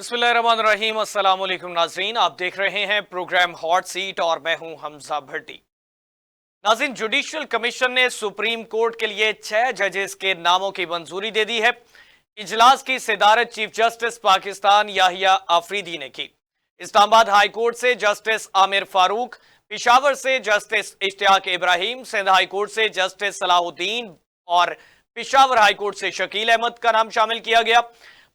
बिस्मिल्लाहिर्रहमानिर्रहीम। अस्सलाम वालेकुम नाजरीन, आप देख रहे हैं प्रोग्राम हॉट सीट और मैं हूं हमजा भट्टी। नाज़रीन, जुडिशियल कमीशन ने सुप्रीम कोर्ट के लिए 6 जजेस के नामों की मंजूरी दे दी है। इजलास की सदारत चीफ जस्टिस पाकिस्तान याहिया आफरीदी ने की। इस्लामाबाद हाई कोर्ट से जस्टिस आमिर फारूक, पिशावर से justice Ishtiaq Ibrahim, Sindh high court से जस्टिस सलाहुद्दीन और पिशावर हाई कोर्ट से शकील अहमद का नाम शामिल किया गया।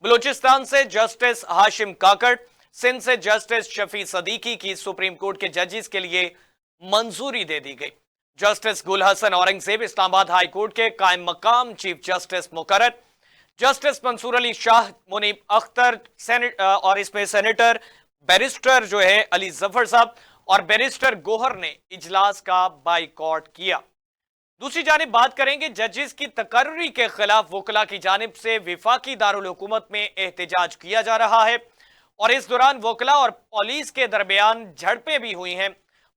बलूचिस्तान से जस्टिस हाशिम काकड़, सिंध से जस्टिस शफी सदीकी की सुप्रीम कोर्ट के जजेस के लिए मंजूरी दे दी गई। जस्टिस गुल हसन औरंगजेब इस्लामाबाद हाई कोर्ट के कायम मकाम चीफ जस्टिस मुकर्रर। जस्टिस मंसूर अली शाह, मुनीब अख्तर और इसमें सेनेटर बैरिस्टर जो है अली जफर साहब और बैरिस्टर गोहर ने इजलास का बाइकॉट किया। दूसरी जानिब बात करेंगे जजेस की तकर्री के खिलाफ वकला की जानिब से विफाकी दारुल हुकूमत में एहतजाज किया जा रहा है और इस दौरान वकला और पुलिस के दरमियान झड़पें भी हुई हैं।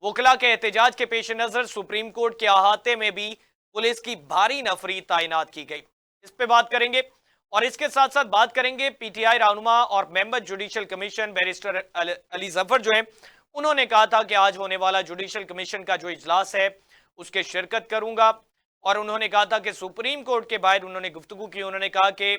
वकला के एहतजाज के पेश नजर सुप्रीम कोर्ट के अहाते में भी पुलिस की भारी नफरी तैनात की गई। इस पे बात करेंगे और इसके साथ साथ बात करेंगे पीटीआई रहनुमा और member judicial commission barrister Ali Zafar जो है, उन्होंने कहा था कि आज होने वाला जुडिशियल कमीशन का जो इजलास है उसके शिरकत करूंगा और उन्होंने कहा था कि सुप्रीम कोर्ट के बाहर उन्होंने गुफ्तगू की। उन्होंने कहा कि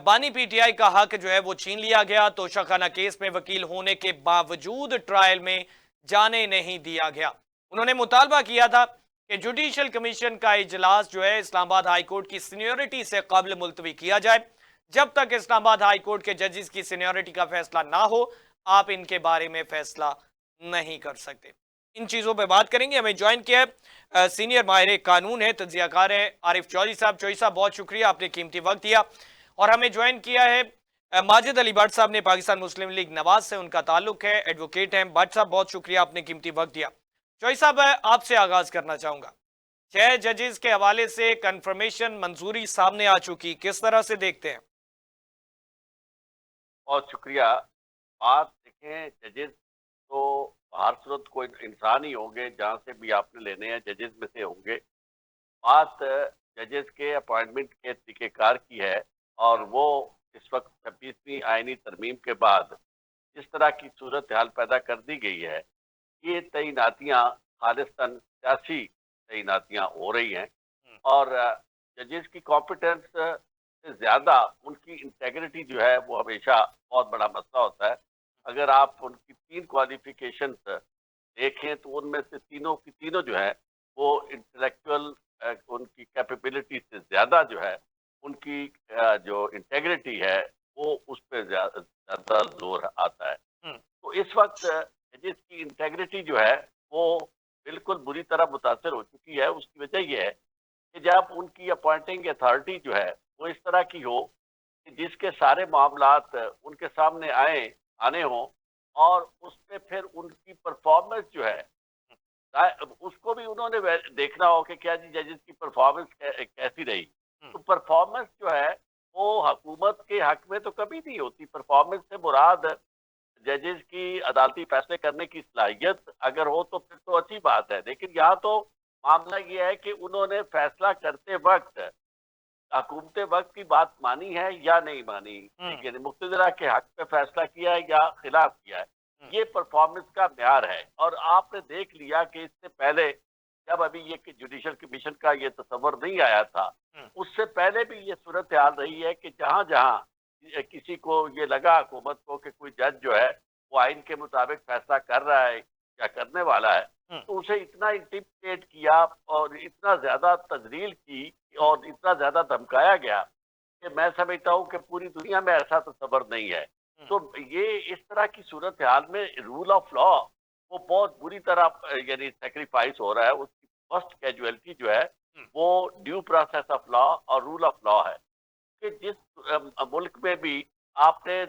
बानी पीटीआई का हक जो है वो छीन लिया गया, तोशाखाना केस में वकील होने के बावजूद ट्रायल में जाने नहीं दिया गया। उन्होंने मुतालबा किया था कि जुडिशियल कमीशन का इजलास जो है इस्लामाबाद हाई कोर्ट की सीनियोरिटी से कबल मुलतवी किया जाए। जब तक इस्लामाबाद हाई कोर्ट के जजेस की सीनियोरिटी का फैसला ना हो, आप इनके बारे में फैसला नहीं कर सकते। इन चीजों पर बात करेंगे। हमें ज्वाइन किया है सीनियर माहिर कानून है, तज्जियाकार है आरिफ चौधरी साहब। चौधरी साहब, बहुत शुक्रिया, आपने कीमती वक्त दिया। और हमें ज्वाइन किया है माजिद अली भट्ट साहब ने, पाकिस्तान मुस्लिम लीग नवाज से उनका ताल्लुक है, एडवोकेट हैं। भट्ट साहब, बहुत शुक्रिया, आपने कीमती वक्त दिया। चौधरी साहब, आपसे आगाज करना चाहूंगा। 6 जजेस के हवाले से कंफर्मेशन मंजूरी सामने आ चुकी, किस तरह से देखते हैं? बहुत शुक्रिया। बात देखें, जजेस तो हर सूरत कोई इंसान ही होंगे, जहाँ से भी आपने लेने हैं जजेस में से होंगे। बात जजेस के अपॉइंटमेंट के तरीक़ेकार की है और वो इस वक्त 26वीं आइनी तरमीम के बाद जिस तरह की सूरत हाल पैदा कर दी गई है, ये तैनातियाँ खालिस्तान सियासी तैनातियाँ हो रही हैं और जजेस की कॉम्पिटेंस से ज़्यादा उनकी इंटेग्रिटी जो है वो हमेशा बहुत बड़ा मसला होता है। अगर आप उनकी 3 क्वालिफिकेशंस देखें तो उनमें से तीनों की तीनों जो है वो इंटेलेक्चुअल उनकी कैपेबिलिटी से ज़्यादा जो है उनकी जो इंटेग्रिटी है वो उस पे ज़्यादा ज़ोर आता है। हम्म। तो इस वक्त जिसकी इंटेग्रिटी जो है वो बिल्कुल बुरी तरह मुतासर हो चुकी है। उसकी वजह ये है कि जब उनकी अपॉइंटिंग अथॉरिटी जो है वो इस तरह की हो कि जिसके सारे मामलात उनके सामने आने हों और उसमें फिर उनकी परफॉर्मेंस जो है उसको भी उन्होंने देखना हो कि क्या जी जजेस की परफॉर्मेंस कैसी रही। हम्म। तो परफॉर्मेंस जो है वो हुकूमत के हक में तो कभी नहीं होती। परफॉर्मेंस से मुराद जजेस की अदालती फैसले करने की सलाहियत अगर हो तो फिर तो अच्छी बात है, लेकिन यहाँ तो मामला ये है कि उन्होंने फैसला करते वक्त हुकूमत वक्त की बात मानी है या नहीं मानी, ठीक है, मुक्तदरा के हक पे फैसला किया है या खिलाफ किया है। हम्म। ये परफॉर्मेंस का म्यार है। और आपने देख लिया कि इससे पहले जब अभी ये कि जुडिशल कमीशन का ये तस्वर नहीं आया था, हम्म। उससे पहले भी ये सूरत हाल रही है कि जहाँ जहाँ किसी को ये लगा हुकूमत को कि कोई जज जो है वो आइन के मुताबिक फैसला कर रहा है या करने वाला है, हम्म। तो उसे इतना इंटिमिडेट किया और इतना ज्यादा तजलील की और इतना ज्यादा धमकाया गया कि मैं समझता हूँ कि पूरी दुनिया में ऐसा तस्वर नहीं है। हम्म। तो ये इस तरह की सूरत हाल में रूल ऑफ लॉ वो बहुत बुरी तरह यानी सेक्रीफाइस हो रहा है। उसकी फर्स्ट कैजुअलिटी जो है हम्म। वो ड्यू प्रोसेस ऑफ लॉ और रूल ऑफ लॉ है कि जिस मुल्क में भी आपने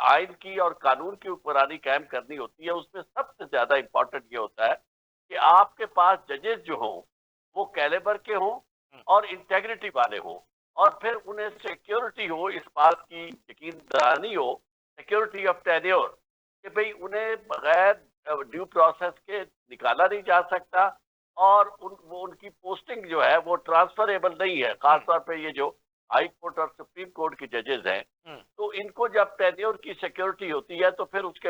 आइन की और कानून की हुक्मरानी कायम करनी होती है, उसमें सबसे ज्यादा इम्पोर्टेंट ये होता है कि आपके पास जजेस जो हों वो कैलिबर के हों हम्म। और इंटेग्रिटी वाले हों और फिर उन्हें सिक्योरिटी हो, इस बात की यकीन दहानी हो, सिक्योरिटी ऑफ टेन्योर, कि भाई उन्हें बगैर ड्यू प्रोसेस के निकाला नहीं जा सकता और वो उनकी पोस्टिंग जो है वो ट्रांसफरेबल नहीं है। खासतौर पे ये जो हाई कोर्ट और सुप्रीम कोर्ट के जजेस हैं, हम्म, तो इनको जब टेन्योर की सिक्योरिटी होती है तो फिर उसके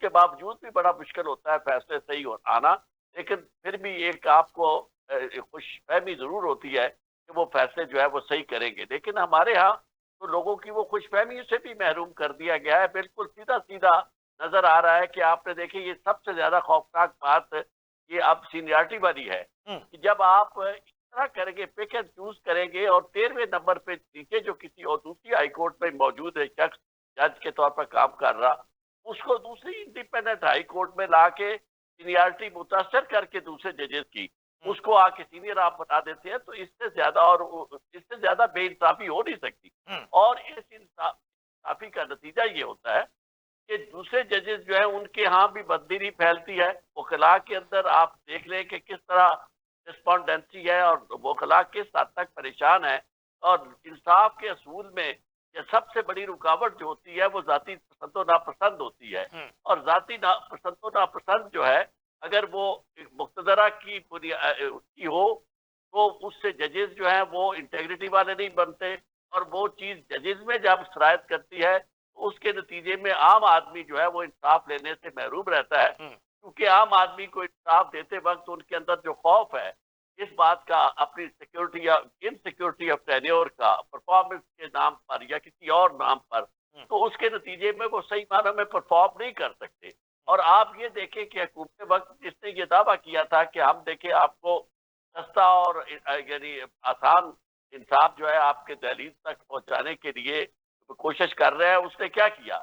बावजूद भी बड़ा मुश्किल होता है फैसले सही हो आना। लेकिन फिर भी एक आपको खुशफहमी जरूर होती है कि वो फैसले जो है वो सही करेंगे। लेकिन हमारे यहाँ तो लोगों की वो खुशफहमी से भी महरूम कर दिया गया है। बिल्कुल सीधा सीधा नजर आ रहा है कि आपने देखे, ये सबसे ज्यादा खौफनाक बात ये अब सीनियरिटी वाली है हम्म, कि जब आप इस तरह करेंगे, पिक एंड चूज करेंगे और 13वें नंबर पे नीचे जो किसी और दूसरी हाईकोर्ट में मौजूद है शख्स जज के तौर पर काम कर रहा, उसको दूसरी इंडिपेंडेंट हाई कोर्ट में लाके सीनियरिटी मुतासर करके दूसरे जजेस की हम्म, उसको आके सीनियर आप बता देते हैं, तो इससे ज्यादा इससे ज्यादा बेइंसाफी हो नहीं सकती। हम्म, और इस इंसाफी का नतीजा ये होता है कि दूसरे जजेस जो है उनके यहाँ भी बददिली फैलती है। वकला के अंदर आप देख लें कि किस तरह रिस्पॉन्डेंसी है और वकला किस हद तक परेशान है। और इंसाफ के असूल में ये सबसे बड़ी रुकावट जो होती है वो जाती पसंद और नापसंद होती है। हम्म, और जाती पसंद और नापसंद जो है, अगर वो एक मुक्तदरा की हो तो उससे जजेस जो है वो इंटेग्रिटी वाले नहीं बनते। और वो चीज जजेस में जब शरायत करती है तो उसके नतीजे में आम आदमी जो है वो इंसाफ लेने से महरूम रहता है। हम्म, क्योंकि आम आदमी को इंसाफ देते वक्त उनके अंदर जो खौफ है इस बात का, अपनी सिक्योरिटी या इनसिक्योरिटी ऑफ टेन्योर का, परफॉर्मेंस के नाम पर या किसी और नाम पर, हम्म, तो उसके नतीजे में वो सही मानों में परफॉर्म नहीं कर सकते। और आप ये देखें कि हुकूमत वक्त जिसने ये दावा किया था कि हम देखें आपको सस्ता और यानी आसान इंसाफ जो है आपके दहलीज तक पहुंचाने के लिए कोशिश कर रहे हैं, उसने क्या किया?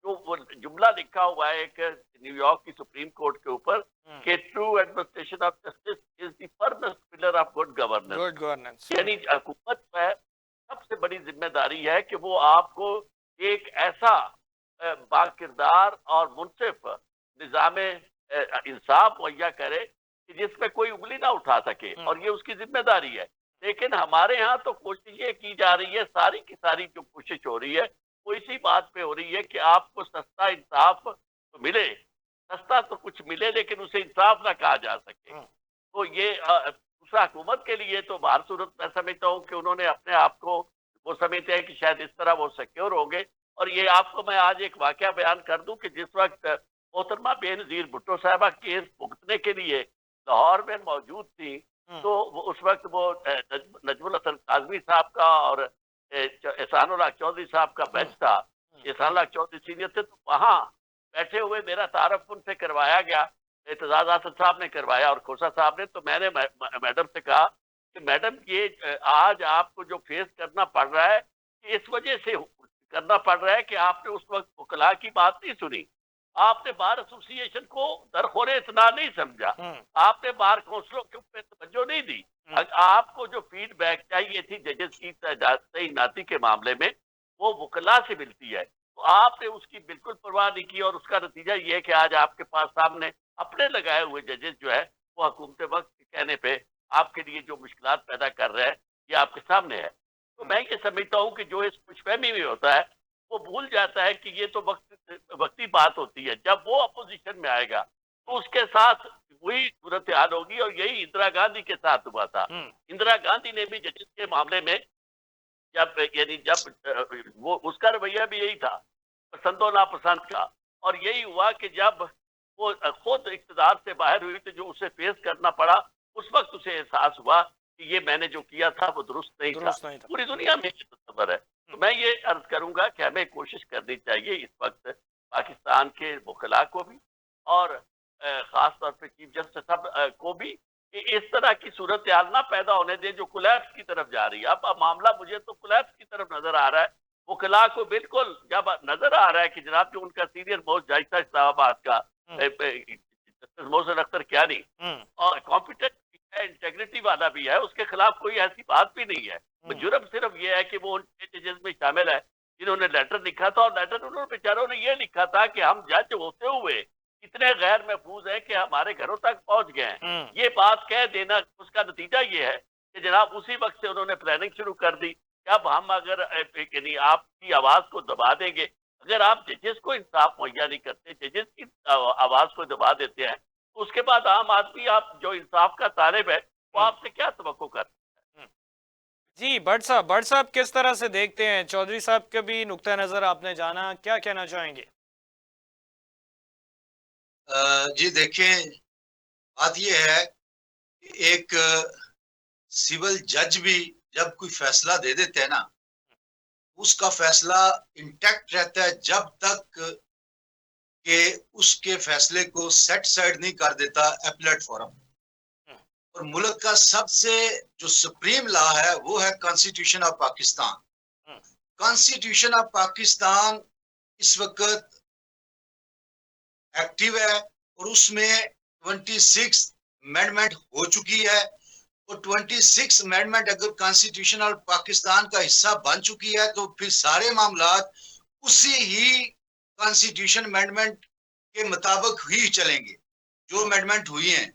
जो वो जुमला लिखा हुआ है एक न्यूयॉर्क की सुप्रीम कोर्ट के ऊपर हम्म, कि true administration of justice is the first pillar of good governance. Good governance. यानी हुकूमत पर सबसे बड़ी जिम्मेदारी है कि वो आपको एक ऐसा बाकिरदार और मुनसिफ निज़ाम इंसाफ मुहैया करे कि जिसमें कोई उंगली ना उठा सके, हम्म, और ये उसकी जिम्मेदारी है। लेकिन हमारे यहाँ तो कोशिश ये की जा रही है, सारी की सारी जो कोशिश हो रही है वो इसी बात पे हो रही है कि आपको सस्ता इंसाफ तो मिले, सस्ता तो कुछ मिले लेकिन उसे इंसाफ ना कहा जा सके। हम्म, तो ये दूसरा हुकूमत के लिए तो बाहर सूरत मैं समझता हूँ कि उन्होंने अपने आप को वो समझते हैं कि शायद इस तरह वो सिक्योर होंगे। और ये आपको मैं आज एक वाकया बयान कर दूं कि जिस वक्त मोहतरमा बेनजीर भुट्टो साहबा केस भुगतने के लिए लाहौर में मौजूद थी, हम्म, तो उस वक्त वो नजमुल हसन काजमी साहब का और एहसानुल हक चौधरी साहब का हम्म, बेंच था। हम्म, एहसानुल हक चौधरी सीनियर थे, तो वहाँ बैठे हुए मेरा तारफ उनसे करवाया गया। एतजाज आसद साहब ने करवाया और खोसा साहब ने। तो मैंने मैडम से कहा कि मैडम ये आज आपको जो फेस करना पड़ रहा है इस वजह से करना पड़ रहा है कि आपने उस वक्त वकला की बात नहीं सुनी, आपने बार एसोसिएशन को दरखोरे इतना नहीं समझा, हम्म, आपने बार काउंसिलों के ऊपर तवज्जो नहीं दी। हम्म, आपको जो फीडबैक चाहिए थी जजेस की तैनाती के मामले में वो वकला से मिलती है, तो आपने उसकी बिल्कुल परवाह नहीं की। और उसका नतीजा ये है कि आज आपके पास सामने अपने लगाए हुए जजेस जो है वो हुकूमत वक्त के कहने पे आपके लिए जो मुश्किलात पैदा कर रहे हैं ये आपके सामने है। तो हम्म, मैं ये समझता हूँ कि जो इस खुशफहमी में होता है वो भूल जाता है कि ये तो वक्ती बात होती है। जब वो अपोजिशन में आएगा तो उसके साथ वही सूरत हाल होगी। और यही इंदिरा गांधी के साथ हुआ था। हम्म, इंदिरा गांधी ने भी जजेस के मामले में जब वो उसका रवैया भी यही था, पसंद और नापसंद का। और यही हुआ कि जब वो खुद इक़्तिदार से बाहर हुई तो जो उसे फेस करना पड़ा, उस वक्त उसे एहसास हुआ कि ये मैंने जो किया था वो दुरुस्त नहीं था। दुरुस्त नहीं था। पूरी दुनिया में ये तस्वर है। तो हम्म, मैं ये अर्ज करूंगा कि हमें कोशिश करनी चाहिए इस वक्त पाकिस्तान के वकला को भी और खास तौर पे चीफ जस्टिस साहब को भी कि इस तरह की सूरत हाल ना पैदा होने दें जो कोलैप्स की तरफ जा रही है। अब मामला मुझे तो कोलैप्स की तरफ नजर आ रहा है। वकला को बिल्कुल जब नजर आ रहा है कि जनाब जो उनका सीनियर मोस्ट जज था इस्लामाबाद का हम्म, जस्टिस मोहसिन अख्तर कियानी, हम्म, और कॉम्पिटेंट भी है, इंटेग्रिटी वाला भी है, उसके खिलाफ कोई ऐसी बात भी नहीं है। हम्म, जुर्म सिर्फ ये है कि वो उन जजेस में शामिल है जिन्होंने लेटर लिखा था। और लेटर उन्होंने बेचारों ने ये लिखा था कि हम जज होते हुए इतने गैर महफूज हैं कि हमारे घरों तक पहुंच गए हैं। हम्म, ये बात कह देना, उसका नतीजा ये है कि जनाब उसी वक्त से उन्होंने प्लानिंग शुरू कर दी कि अब हम अगर यानी आपकी आवाज को दबा देंगे। अगर आप जजेस को इंसाफ मुहैया नहीं करते, जजेस की आवाज को दबा देते हैं, तो उसके बाद आम आदमी, आप जो इंसाफ का तालिब है, वो हम्म, आपसे क्या तवक्को कर। हम्म। जी, भट्ट साहब किस तरह से देखते हैं? चौधरी साहब का भी नुक्ता नज़र आपने जाना, क्या कहना चाहेंगे? जी देखें, बात ये है कि एक सिविल जज भी जब कोई फैसला दे देते हैं ना, उसका फैसला इंटैक्ट रहता है जब तक कि उसके फैसले को सेट साइड नहीं कर देता एपलेट फोरम। और मुल्क का सबसे जो सुप्रीम लॉ है वो है constitution of Pakistan. Constitution of Pakistan इस वक्त एक्टिव है और उसमें 26 अमेंडमेंट हो चुकी है। और 26 अमेंडमेंट अगर कॉन्स्टिट्यूशन ऑफ पाकिस्तान का हिस्सा बन चुकी है तो फिर सारे मामलात उसी ही कॉन्स्टिट्यूशन अमेंडमेंट के मुताबिक ही चलेंगे जो अमेंडमेंट हुई हैं।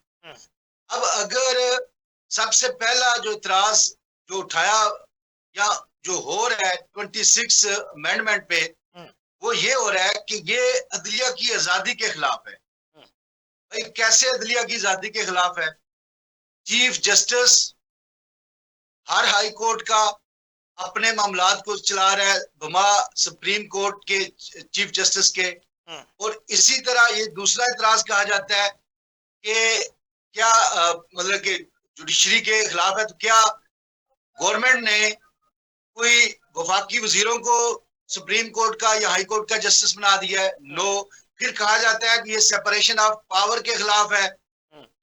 अब अगर सबसे पहला जो इतराज जो उठाया या जो हो रहा है 26 अमेंडमेंट पे, वो ये हो रहा है कि ये अदलिया की आजादी के खिलाफ है। भाई कैसे अदलिया की आजादी के खिलाफ है? चीफ जस्टिस हर हाई कोर्ट का अपने मामलात को चला रहा है बमा सुप्रीम कोर्ट के चीफ जस्टिस के। और इसी तरह ये दूसरा इतराज कहा जाता है कि क्या मतलब कि जुडिशरी के खिलाफ है, तो क्या गवर्नमेंट ने कोई वफाकी वजीरों को सुप्रीम कोर्ट का या हाई कोर्ट का जस्टिस बना दिया है? नो। फिर कहा जाता है कि ये सेपरेशन ऑफ पावर के खिलाफ है।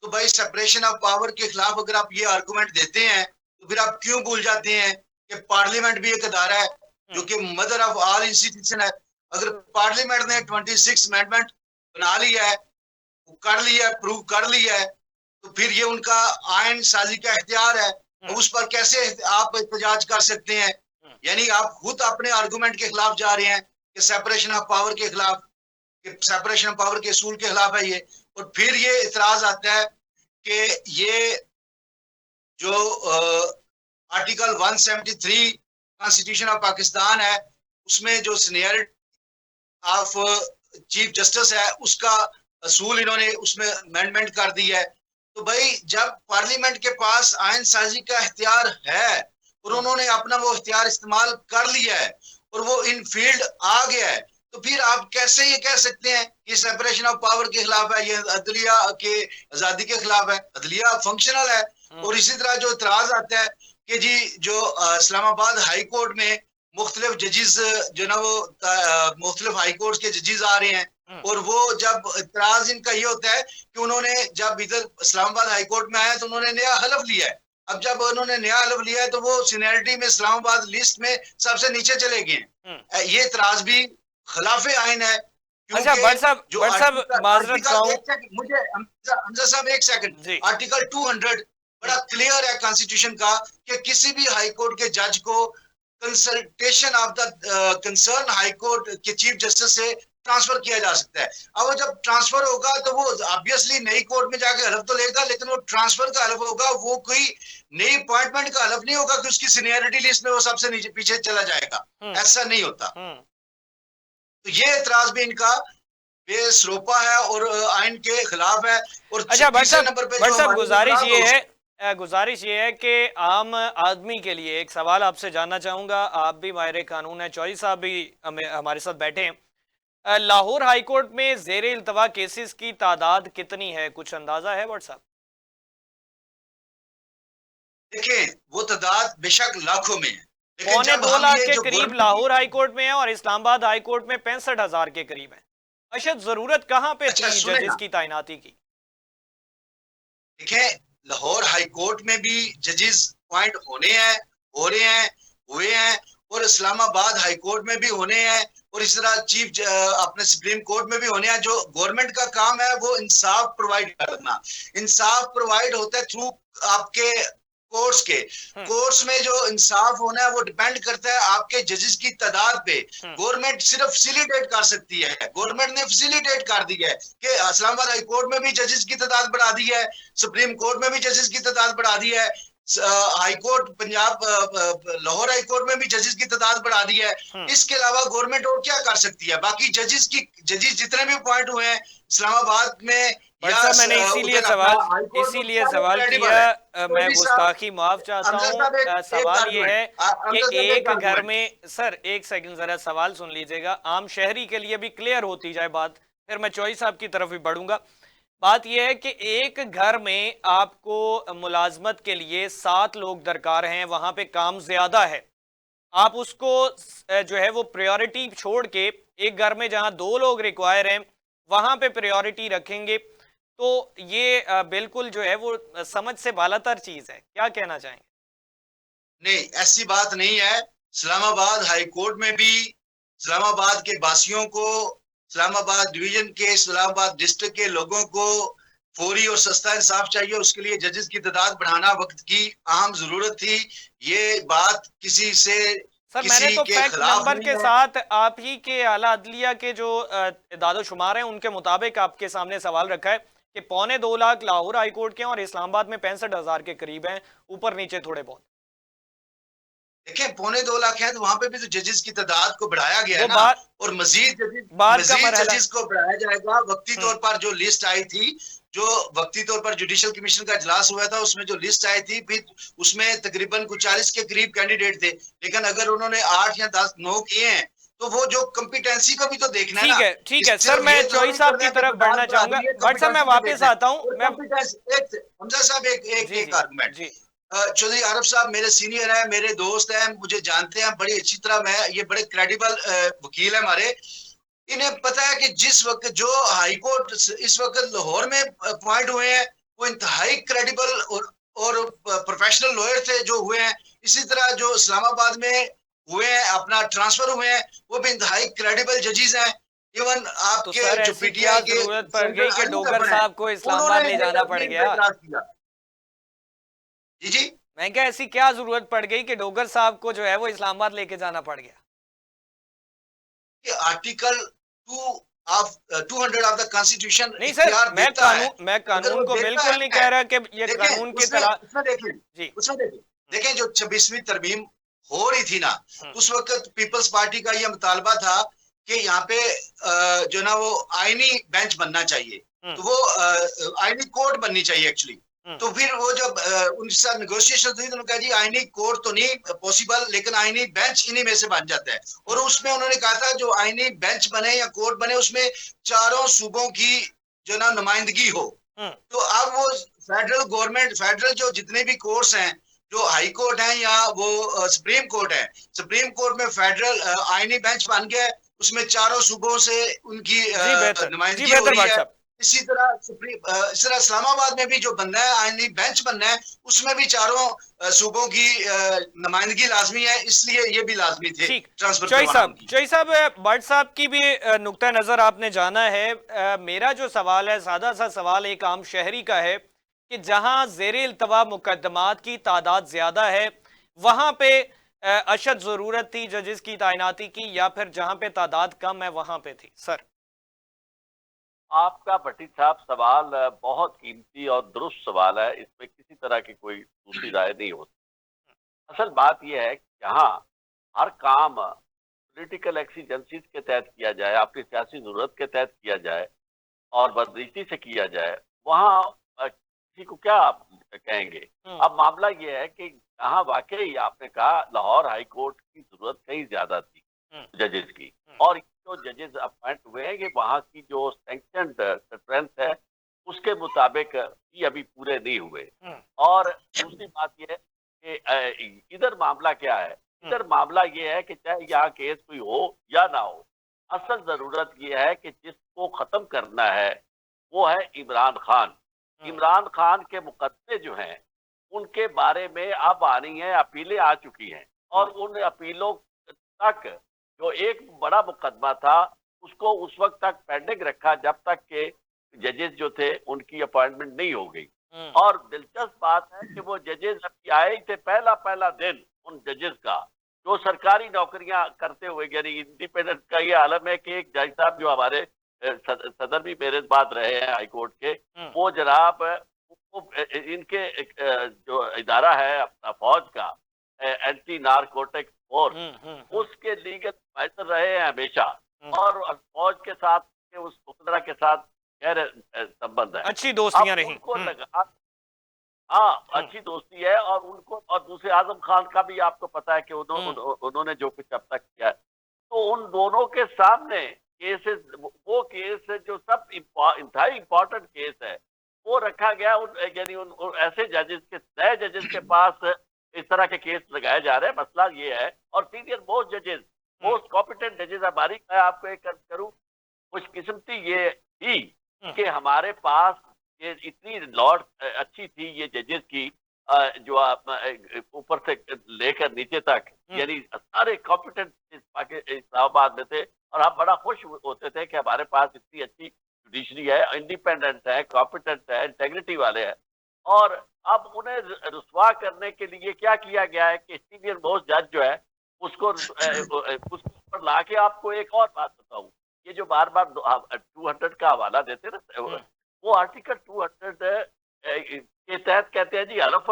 तो भाई सेपरेशन ऑफ पावर के खिलाफ अगर आप ये आर्गुमेंट देते हैं तो फिर आप क्यों भूल जाते हैं कि पार्लियामेंट भी एक अदारा है जो कि मदर ऑफ ऑल इंस्टीट्यूशन है। अगर पार्लियामेंट ने 26 अमेंडमेंट बना लिया है, कर लिया है, प्रूव कर लिया है, तो फिर ये उनका आयन साजी का इख्तियार है। तो उस पर कैसे आप एहतजाज कर सकते हैं? यानी आप खुद अपने आर्गुमेंट के खिलाफ जा रहे हैं कि सेपरेशन ऑफ पावर के खिलाफ, सेपरेशन ऑफ पावर के असूल के खिलाफ है ये। और फिर ये इतराज आता है कि ये जो आर्टिकल 173 कॉन्स्टिट्यूशन ऑफ पाकिस्तान है उसमें जो सीनियरिटी ऑफ चीफ जस्टिस है उसका असूल इन्होंने उसमें अमेंडमेंट कर दी है। तो भाई जब पार्लियामेंट के पास आयन साजी का इख्तियार है और उन्होंने अपना वो इख्तियार इस्तेमाल कर लिया है और वो इन फील्ड आ गया है, तो फिर आप कैसे ये कह सकते हैं कि सेपरेशन ऑफ पावर के खिलाफ है, ये अदलिया के आजादी के खिलाफ है? अदलिया फंक्शनल है। और इसी तरह जो इतराज आता है कि जी जो इस्लामाबाद हाई कोर्ट में मुख्तलिफ जजेस जो ना वो मुख्तलिफ हाई कोर्ट के जजेस आ रहे हैं और वो जब इतराज इनका ये होता है कि उन्होंने जब इधर इस्लामाबाद हाई कोर्ट में आया तो उन्होंने नया हलफ लिया है। अब जब उन्होंने नया हलफ लिया है तो वो सीनियरिटी में इस्लामाबाद लिस्ट में सबसे नीचे चले गए हैं। ये इतराज भी खिलाफे आइन है। अच्छा भट्ट साहब माजरत चाहूं, मुझे हमजा साहब एक सेकंड, आर्टिकल 200 बड़ा क्लियर है कॉन्स्टिट्यूशन का कि किसी भी हाई कोर्ट के जज को consultation of the concern high court के चीफ जस्टिस से ट्रांसफर किया जा सकता है। अब वो जब ट्रांसफर होगा तो वो ऑब्वियसली नई कोर्ट में जाके हलफ तो लेगा, लेकिन वो ट्रांसफर का हलफ होगा, वो कोई नई अपॉइंटमेंट का हलफ नहीं होगा कि उसकी सीनियरिटी लिस्ट में वो सबसे नीचे पीछे चला जाएगा। ऐसा नहीं होता। तो ये इतराज भी इनका बेसरोपा है और आइन के खिलाफ है। और अच्छा भट्ट साहब गुजारिश ये है कि आम आदमी के लिए एक सवाल आपसे जानना चाहूंगा। आप भी माहिर कानून है, चौधरी साहब भी हमारे साथ बैठे हैं। लाहौर हाई कोर्ट में जेर इल्तवा केसेस की तादाद कितनी है, कुछ अंदाजा है भट्ट साहब? देखिए वो तादाद बेशक लाखों में है, 2.25 लाख के करीब लाहौर हाई कोर्ट में है और इस्लामाबाद हाई कोर्ट में 65,000 के करीब है। अच्छा जरूरत कहां पे थी जजेस की तैनाती की? देखिए लाहौर हाई कोर्ट में भी जजेस पॉइंट होने हैं, हो रहे हैं, हुए हैं, और इस्लामाबाद हाई कोर्ट में भी होने हैं, और इस तरह चीफ अपने सुप्रीम कोर्ट में भी होने हैं। जो गवर्नमेंट का काम है वो इंसाफ प्रोवाइड करना। इंसाफ प्रोवाइड होता है थ्रू आपके कोर्ट्स के। कोर्ट्स में जो इंसाफ होना है वो डिपेंड करता है आपके जजेस की तादाद पे। गवर्नमेंट सिर्फ फैसिलिटेट कर सकती है। गवर्नमेंट ने फैसिलिटेट कर दी है कि इस्लामाबाद हाई कोर्ट में भी जजेस की तादाद बढ़ा दी है, सुप्रीम कोर्ट में भी जजेस की तादाद बढ़ा दी है, high court Punjab Lahore high court में भी जजेस की तादाद बढ़ा दी है। इसके अलावा गवर्नमेंट और क्या कर सकती है? बाकी जजेस जितने भी पॉइंट हुए हैं इस्लामाबाद में बट या सर मैंने उधर अपना हाई कोर्ट में इसीलिए सारे सवाल क्रेडिबल किया, है। मैं चौधरी साहब, गुस्ताखी माफ चाहता हमजा हूँ। साहब एक सवाल ये आर्गुमेंट, है कि हमजा साहब एक एक घर आर्गुमेंट। में, सर एक सेकंड जरा सवाल सुन लीजिएगा, आम शहरी के लिए भी क्लियर होती जाए बात, फिर मैं चौधरी साहब की तरफ भी बढ़ूंगा। बात यह है कि एक घर में आपको मुलाजमत के लिए 7 लोग दरकार हैं, वहां पे काम ज्यादा है, आप उसको जो है वो प्रायोरिटी छोड़ के एक घर में जहां 2 लोग रिक्वायर हैं वहां पे प्रायोरिटी रखेंगे, तो ये बिल्कुल जो है वो समझ से बालातर चीज है। क्या कहना चाहेंगे? नहीं, ऐसी बात नहीं है। इस्लामाबाद हाई कोर्ट में भी इस्लामाबाद के वासियों को, इस्लामाबाद डिवीजन के, इस्लामाबाद डिस्ट्रिक्ट के लोगों को फौरी और सस्ता इंसाफ चाहिए। उसके लिए जजेस की तादाद बढ़ाना वक्त की अहम जरूरत थी। ये बात किसी से, सर मैंने किसी तो के फैक्ट खिलाफ नंबर नहीं के है। साथ आप ही के आला अदलिया के जो दादोशुमार हैं उनके मुताबिक आपके सामने सवाल रखा है कि 2.25 लाख लाहौर हाईकोर्ट के हैं और इस्लामाबाद में 65,000 के करीब हैं, ऊपर नीचे थोड़े बहुत। देखिए 2.25 लाख है तो वहां पे भी तो जजेस की तादाद को बढ़ाया गया वो है ना, बात और मजीद जजेस, बाद का मजीद मरहला। जजेस को बढ़ाया जाएगा। वक्ती हम्म। तौर पर जो लिस्ट आई थी, जो वक्ती तौर पर जुडिशल कमीशन का इजलास हुआ था, उसमें जो लिस्ट आई थी, फिर उसमें तकरीबन कुछ 40 के करीब कैंडिडेट थे। लेकिन अगर उन्होंने 8 या 10 9 किए हैं तो वो जो कम्पिटेंसी को भी तो देखना है ना। ठीक है सर, सिर्फ मैं ये चौधरी जरूरी साहब करना की है कि तरफ तादाद बढ़ना बढ़ा चाहूंगा, दी है, बट सर मैं कम्पिटेंसी भी वापस देखना है। आता हूं। और मैं कम्पिटेंसी एक हमजा साहब जी एक जी आर्गुमेंट। जी। चौधरी आरफ साहब मेरे सीनियर हैं, मेरे दोस्त हैं, मुझे जानते हैं बड़ी अच्छी तरह। मैं, ये बड़े क्रेडिबल वकील है हमारे। इन्हें पता है कि जिस वक्त जो हाई कोर्ट इस वक्त लाहौर में अपॉइंट हुए हैं, वो इंतहाई क्रेडिबल और प्रोफेशनल लॉयर थे जो हुए हैं। इसी तरह जो इस्लामाबाद में हुए हैं, अपना ट्रांसफर हुए हैं, वो भी इंतहाई क्रेडिबल जजेस हैं। इवन तो आपके सर जो ऐसी क्या पीटीआई के जरूरत पड़ सेंट्रल गई कि अली डोगर कफर हैं, साहब को इस्लामाबाद उन्होंने ले एक जाना पड़ अपनी गया? इतराज किया। जी जी। मैं क्या ऐसी क्या जरूरत पड़ गई कि डोगर साहब को जो है वो इस्लामाबाद लेके जाना पड़ गया? कि आर्टिकल 200 ऑफ द कॉन्स्टिट्यूशन नहीं सर, इख्तियार देता है। मैं अगर कानून वो को देता बिल्कुल नहीं है, कह रहा कि ये देखें कानून के उसमें तला। उसमें देखें, जी। उसमें देखें, देखें जो 26वीं तरमीम हो रही थी ना, हम्म। उस वक्त पीपल्स पार्टी का यह मुतालबा था कि यहाँ पे जो ना वो आईनी बेंच बनना चाहिए। हम्म। तो वो आईनी कोर्ट बननी चाहिए एक्चुअली। हम्म। तो फिर वो जब उनके साथ नेगोशिएशन हुई तो उन्होंने कहा जी आईनी कोर्ट तो नहीं पॉसिबल, लेकिन आईनी बेंच इन्हीं में से बन जाता है। और उसमें उन्होंने कहा था जो आईनी बेंच बने या कोर्ट बने, उसमें चारों सूबों की जो ना नुमाइंदगी हो। हम्म। तो अब वो फेडरल गवर्नमेंट, फेडरल जो जितने भी कोर्ट्स हैं, जो हाई कोर्ट है या वो सुप्रीम कोर्ट है, सुप्रीम कोर्ट में फेडरल आईनी बेंच बन गया है। उसमें चारों सूबों से उनकी जी नुमाइंदगी हो बेहतर रही भाट है। साहब। इसी तरह इस तरह इस्लामाबाद में भी जो बनना है आईनी बेंच बनना है, उसमें भी चारों सूबों की नुमाइंदगी लाजमी है। इसलिए ये भी लाजमी थे ठीक। ट्रांसफर चौई करवाना साहब, उनकी। भट्ट साहब की भी नुक्ता नजर आपने जाना है। मेरा जो सवाल है, सादा सा सवाल एक आम शहरी का है कि जहां जेर इल्तवा मुकदमात की तादाद ज्यादा है वहां पे अशद जरूरत थी जजेस की तैनाती की, या फिर जहां पे तादाद कम है वहां पे थी? सर आपका भट्टी साहब सवाल बहुत कीमती और दुरुस्त सवाल है। इसमें किसी तरह की कोई दूसरी राय नहीं होती। असल बात यह है कि जहाँ हर काम पॉलिटिकल एक्सीजेंसीज के तहत किया जाए, अपनी सियासी जरूरत के तहत किया जाए और बदनीति से किया जाए, वहाँ किसी को क्या आप कहेंगे। अब मामला यह है कि यहाँ वाकई आपने कहा लाहौर हाई कोर्ट की जरूरत कहीं ज्यादा थी जजेस की, और जो जजेस अपॉइंट हुए हैं ये वहाँ की जो सैंक्शनड स्ट्रेंथ है उसके मुताबिक ही अभी पूरे नहीं हुए। और दूसरी बात यह है कि इधर मामला क्या है, इधर मामला ये है कि चाहे यहाँ केस कोई हो या ना हो, असल जरूरत ये है कि जिसको खत्म करना है वो है इमरान खान। इमरान खान के मुकदमे जो हैं उनके बारे में अब आनी है, अपीलें आ चुकी हैं, और उन अपीलों तक जो एक बड़ा मुकदमा था उसको उस वक्त तक पेंडिंग रखा जब तक के जजेस जो थे उनकी अपॉइंटमेंट नहीं हो गई। और दिलचस्प बात है कि वो जजेस अभी आए थे पहला दिन उन जजेस का जो सरकारी नौकरियां करते हुए, यानी इंडिपेंडेंट का ये आलम है कि एक जज साहब जो हमारे सदर भी मेजबान रहे हैं हाई कोर्ट के, वो जनाब इनके जो इदारा है अपना फौज का एंटी नारकोटिक फोर्स, उसके लीगल एडवाइजर रहे हैं हमेशा, और फौज के साथ उस मुकदरा के साथ खैर संबंध है। अच्छी दोस्तियां अब रही। उनको लगा, हाँ अच्छी दोस्ती है, और उनको, और दूसरे आजम खान का भी आपको पता है कि उन्होंने जो कुछ अब तक किया है, तो उन दोनों के सामने केसेस, वो केस जो सब इंतहाई इंपॉर्टेंट केस है, वो रखा गया यानी उन ऐसे जजेस के, नए जजेस के पास इस तरह के केस लगाए जा रहे हैं। मसला ये है, और सीनियर मोस्ट जजेस, मोस्ट कॉम्पिटेंट जजेस, हमारी मैं आपको एक करूं, खुशकिस्मती ये थी कि हमारे पास ये इतनी लॉर्ड अच्छी थी ये जजेस की, जो आप ऊपर से लेकर नीचे तक, यानी सारे कॉम्पिटेंट इस्लामाबाद में थे, और हम बड़ा खुश होते थे कि हमारे पास इतनी अच्छी जुडिशरी है, इंडिपेंडेंट है, कॉम्पिटेंट है, इंटेग्रिटी वाले हैं। और अब उन्हें रुसवा करने के लिए क्या किया गया है कि सीनियर मोस्ट जज जो है उसको उसके ऊपर ला के, आपको एक और बात बताऊं, ये जो बार बार 200 का हवाला देते ना, वो आर्टिकल 200 के तहत कहते हैं जी हलफ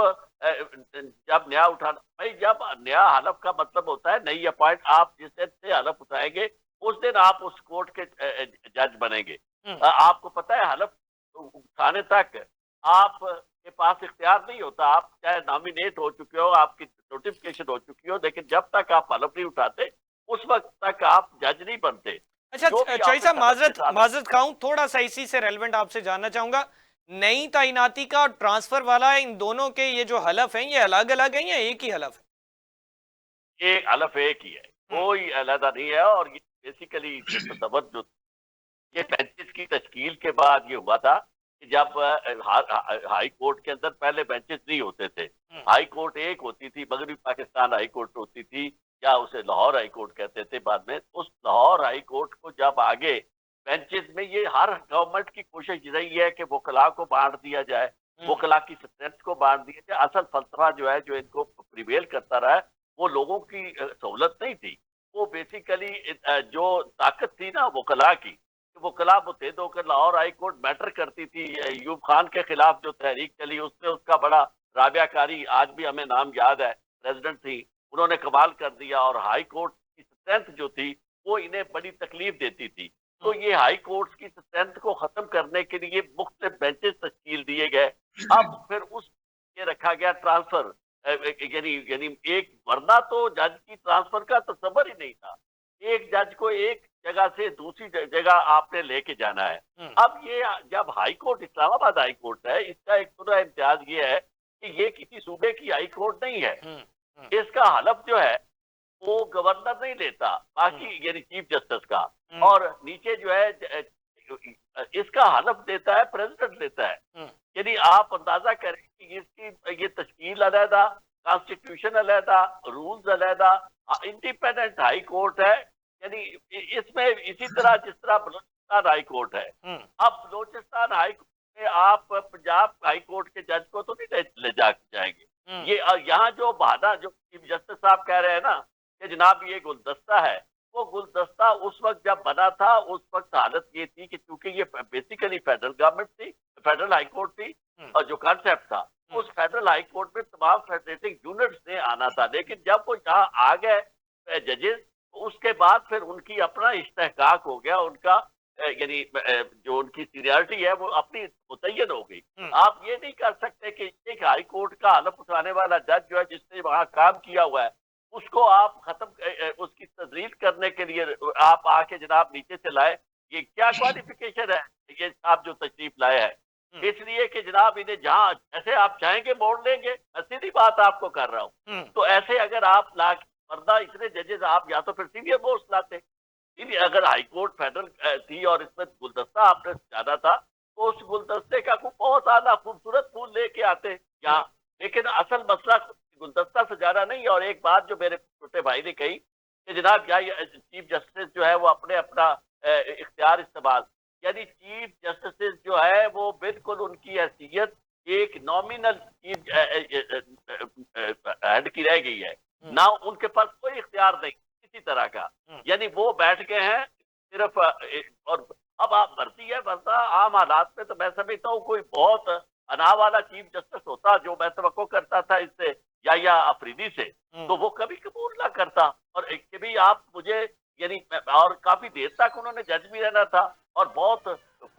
जब नया उठाना, भाई जब नया हलफ का मतलब होता है नई अपॉइंट, आप जिस दिन से हलफ उठाएंगे उस दिन आप उस कोर्ट के जज बनेंगे। आपको पता है हलफ उठाने तक आप के पास इख्तियार नहीं होता, आप चाहे नॉमिनेट हो चुके हो, आपकी नोटिफिकेशन हो चुकी हो, लेकिन जब तक आप हलफ नहीं उठाते उस वक्त तक आप जज नहीं बनते। अच्छा जो भी चौधरी साहब, आपने माजरत खाऊं, थोड़ा सा इसी से रेलेवेंट आपसे जानना चाहूंगा, नई तैनाती का और ट्रांसफर वाला, इन दोनों के ये जो हलफ हैं, ये अलग अलग हैं या एक ही हलफ है? एक हलफ एक ही है, कोई अलहदा नहीं है। और ये बेसिकली तसव्वुर जो ये बेंचेस की तश्कील के बाद ये हुआ था कि जब हाई कोर्ट के अंदर पहले बेंचेस नहीं होते थे, हाई कोर्ट एक होती थी, मगरबी पाकिस्तान हाई कोर्ट होती थी, या उसे लाहौर हाई कोर्ट कहते थे बाद में। उस लाहौर हाई कोर्ट को जब आगे बेंचेस में, ये हर गवर्नमेंट की कोशिश रही है कि वकला को बांट दिया जाए, वकला की स्ट्रेंथ को बांट दिया जाए। असल फलसफा जो है, जो इनको प्रिवेल करता रहा है, वो लोगों की सहूलत नहीं थी, वो बेसिकली जो ताकत थी ना वकला की, वो कला मुतहद होकर लाहौर हाई कोर्ट मैटर करती थी। यूब खान के खिलाफ जो तहरीक चली, उसने उसका बड़ा राबिया कारी, आज भी हमें नाम याद है, प्रेसिडेंट थी, उन्होंने कमाल कर दिया। और हाई कोर्ट की स्ट्रेंथ जो थी वो इन्हें बड़ी तकलीफ देती थी। तो ये हाई कोर्ट की स्ट्रेंथ को खत्म करने के लिए मुख्तलिफ बेंचेस तश्कील दिए गए। अब फिर उस ये रखा गया ट्रांसफर, यानी एक, वरना तो जज की ट्रांसफर का तस्वर ही नहीं था। एक जज को एक जगह से दूसरी जगह आपने लेके जाना है। अब ये जब high court Islamabad high court है, इसका एक पूरा इम्तियाज ये है कि ये किसी सूबे की हाई कोर्ट नहीं है। इसका हलफ जो है वो गवर्नर नहीं लेता, बाकी यानी चीफ जस्टिस का, और नीचे जो है इसका हलफ देता है प्रेसिडेंट लेता है। यानी आप अंदाजा करें कि इसकी ये तश्कील अलहदा, कॉन्स्टिट्यूशन अलहदा, रूल्स अलहदा, इंडिपेंडेंट हाई कोर्ट है। यानी इसमें इसी तरह जिस तरह बलूचिस्तान हाई कोर्ट है, अब बलूचिस्तान हाई कोर्ट में आप पंजाब हाई कोर्ट के जज को तो नहीं ले जाएंगे। ये यहाँ जो बहाना जो चीफ जस्टिस साहब कह रहे हैं ना कि जनाब ये गुलदस्ता है, वो गुलदस्ता उस वक्त जब बना था, उस वक्त हालत ये थी कि चूंकि ये बेसिकली फेडरल गवर्नमेंट थी, फेडरल हाई कोर्ट थी, और जो कॉन्सेप्ट था उस फेडरल हाई कोर्ट में तमाम फेडरेटिंग यूनिट्स ने आना था। लेकिन जब वो यहाँ आ गए जजेस, उसके बाद फिर उनकी अपना इस्तेहकाक हो गया, उनका यानी जो उनकी सीनियरिटी है वो अपनी मुतय्यन हो गई। आप ये नहीं कर सकते कि एक हाई कोर्ट का हलफ उठाने वाला जज जो है, जिसने वहां काम किया हुआ है, उसको आप खत्म उसकी तजरील करने के लिए आप आके जनाब नीचे से लाए। ये क्या क्वालिफिकेशन है ये आप जो तशरीफ लाए हैं? इसलिए कि जनाब इन्हें जहां जैसे आप चाहेंगे मोड़ लेंगे, मैं सीधी बात आपको कर रहा हूँ। तो ऐसे अगर आप ला, वरना इतने जजेस आप या तो फिर सीनियर मोस्ट लाते, अगर हाई कोर्ट फेडरल थी और इसमें गुलदस्ता आपने जाना था, तो उस गुलदस्ते का बहुत आला खूबसूरत फूल लेके आते यहाँ। लेकिन असल मसला गुलदस्ता सजाना नहीं। और एक बात जो मेरे छोटे भाई ने कही कि जनाब यहाँ चीफ जस्टिस जो है वो अपने अपना इख्तियार इस्तेमाल, यानी चीफ जस्टिस जो है वो बिल्कुल उनकी हैसियत एक नॉमिनल चीफ हेड की रह गई है ना, उनके पास कोई इख्तियार नहीं किसी तरह का। यानी वो बैठ गए हैं सिर्फ, और अब आप भर्ती है, वरना आम हालात में तो मैं समझता हूँ कोई बहुत अना वाला चीफ जस्टिस होता जो मैं तवक्को करता था इससे या अफरीदी से, तो वो कभी कबूल ना करता। और कि भी आप मुझे यानी, और काफी देर तक उन्होंने जज भी रहना था, और बहुत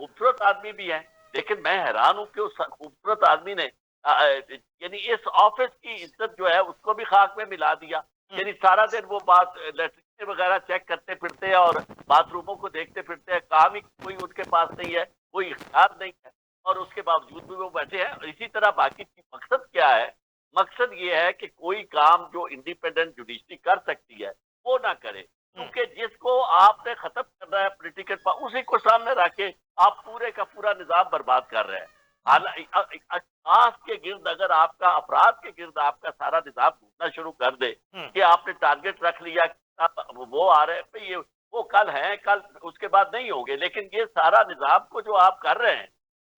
खूबसूरत आदमी भी हैं, लेकिन मैं हैरान हूं कि उस खूबसूरत आदमी ने यानी इस ऑफिस की इज्जत जो है उसको भी खाक में मिला दिया। यानी सारा दिन वो बात लैट्रिन वगैरह चेक करते फिरते हैं और बाथरूमों को देखते फिरते हैं, काम ही कोई उनके पास नहीं है, कोई इख्तियार नहीं है, और उसके बावजूद भी वो बैठे हैं। इसी तरह बाकी मकसद क्या है? मकसद ये है कि कोई काम जो इंडिपेंडेंट जुडिशरी कर सकती है वो ना करे, क्योंकि जिसको आपने खत्म करना है पॉलिटिकल उसी को सामने रख के आप पूरे का पूरा निजाम बर्बाद कर रहे हैं। अशास के गिर्द अगर आपका अपराध के गिर्द आपका सारा निजाम घूमना शुरू कर दे कि आपने टारगेट रख लिया, वो आ रहे हैं ये वो कल है, कल उसके बाद नहीं होंगे, लेकिन ये सारा निजाम को जो आप कर रहे हैं,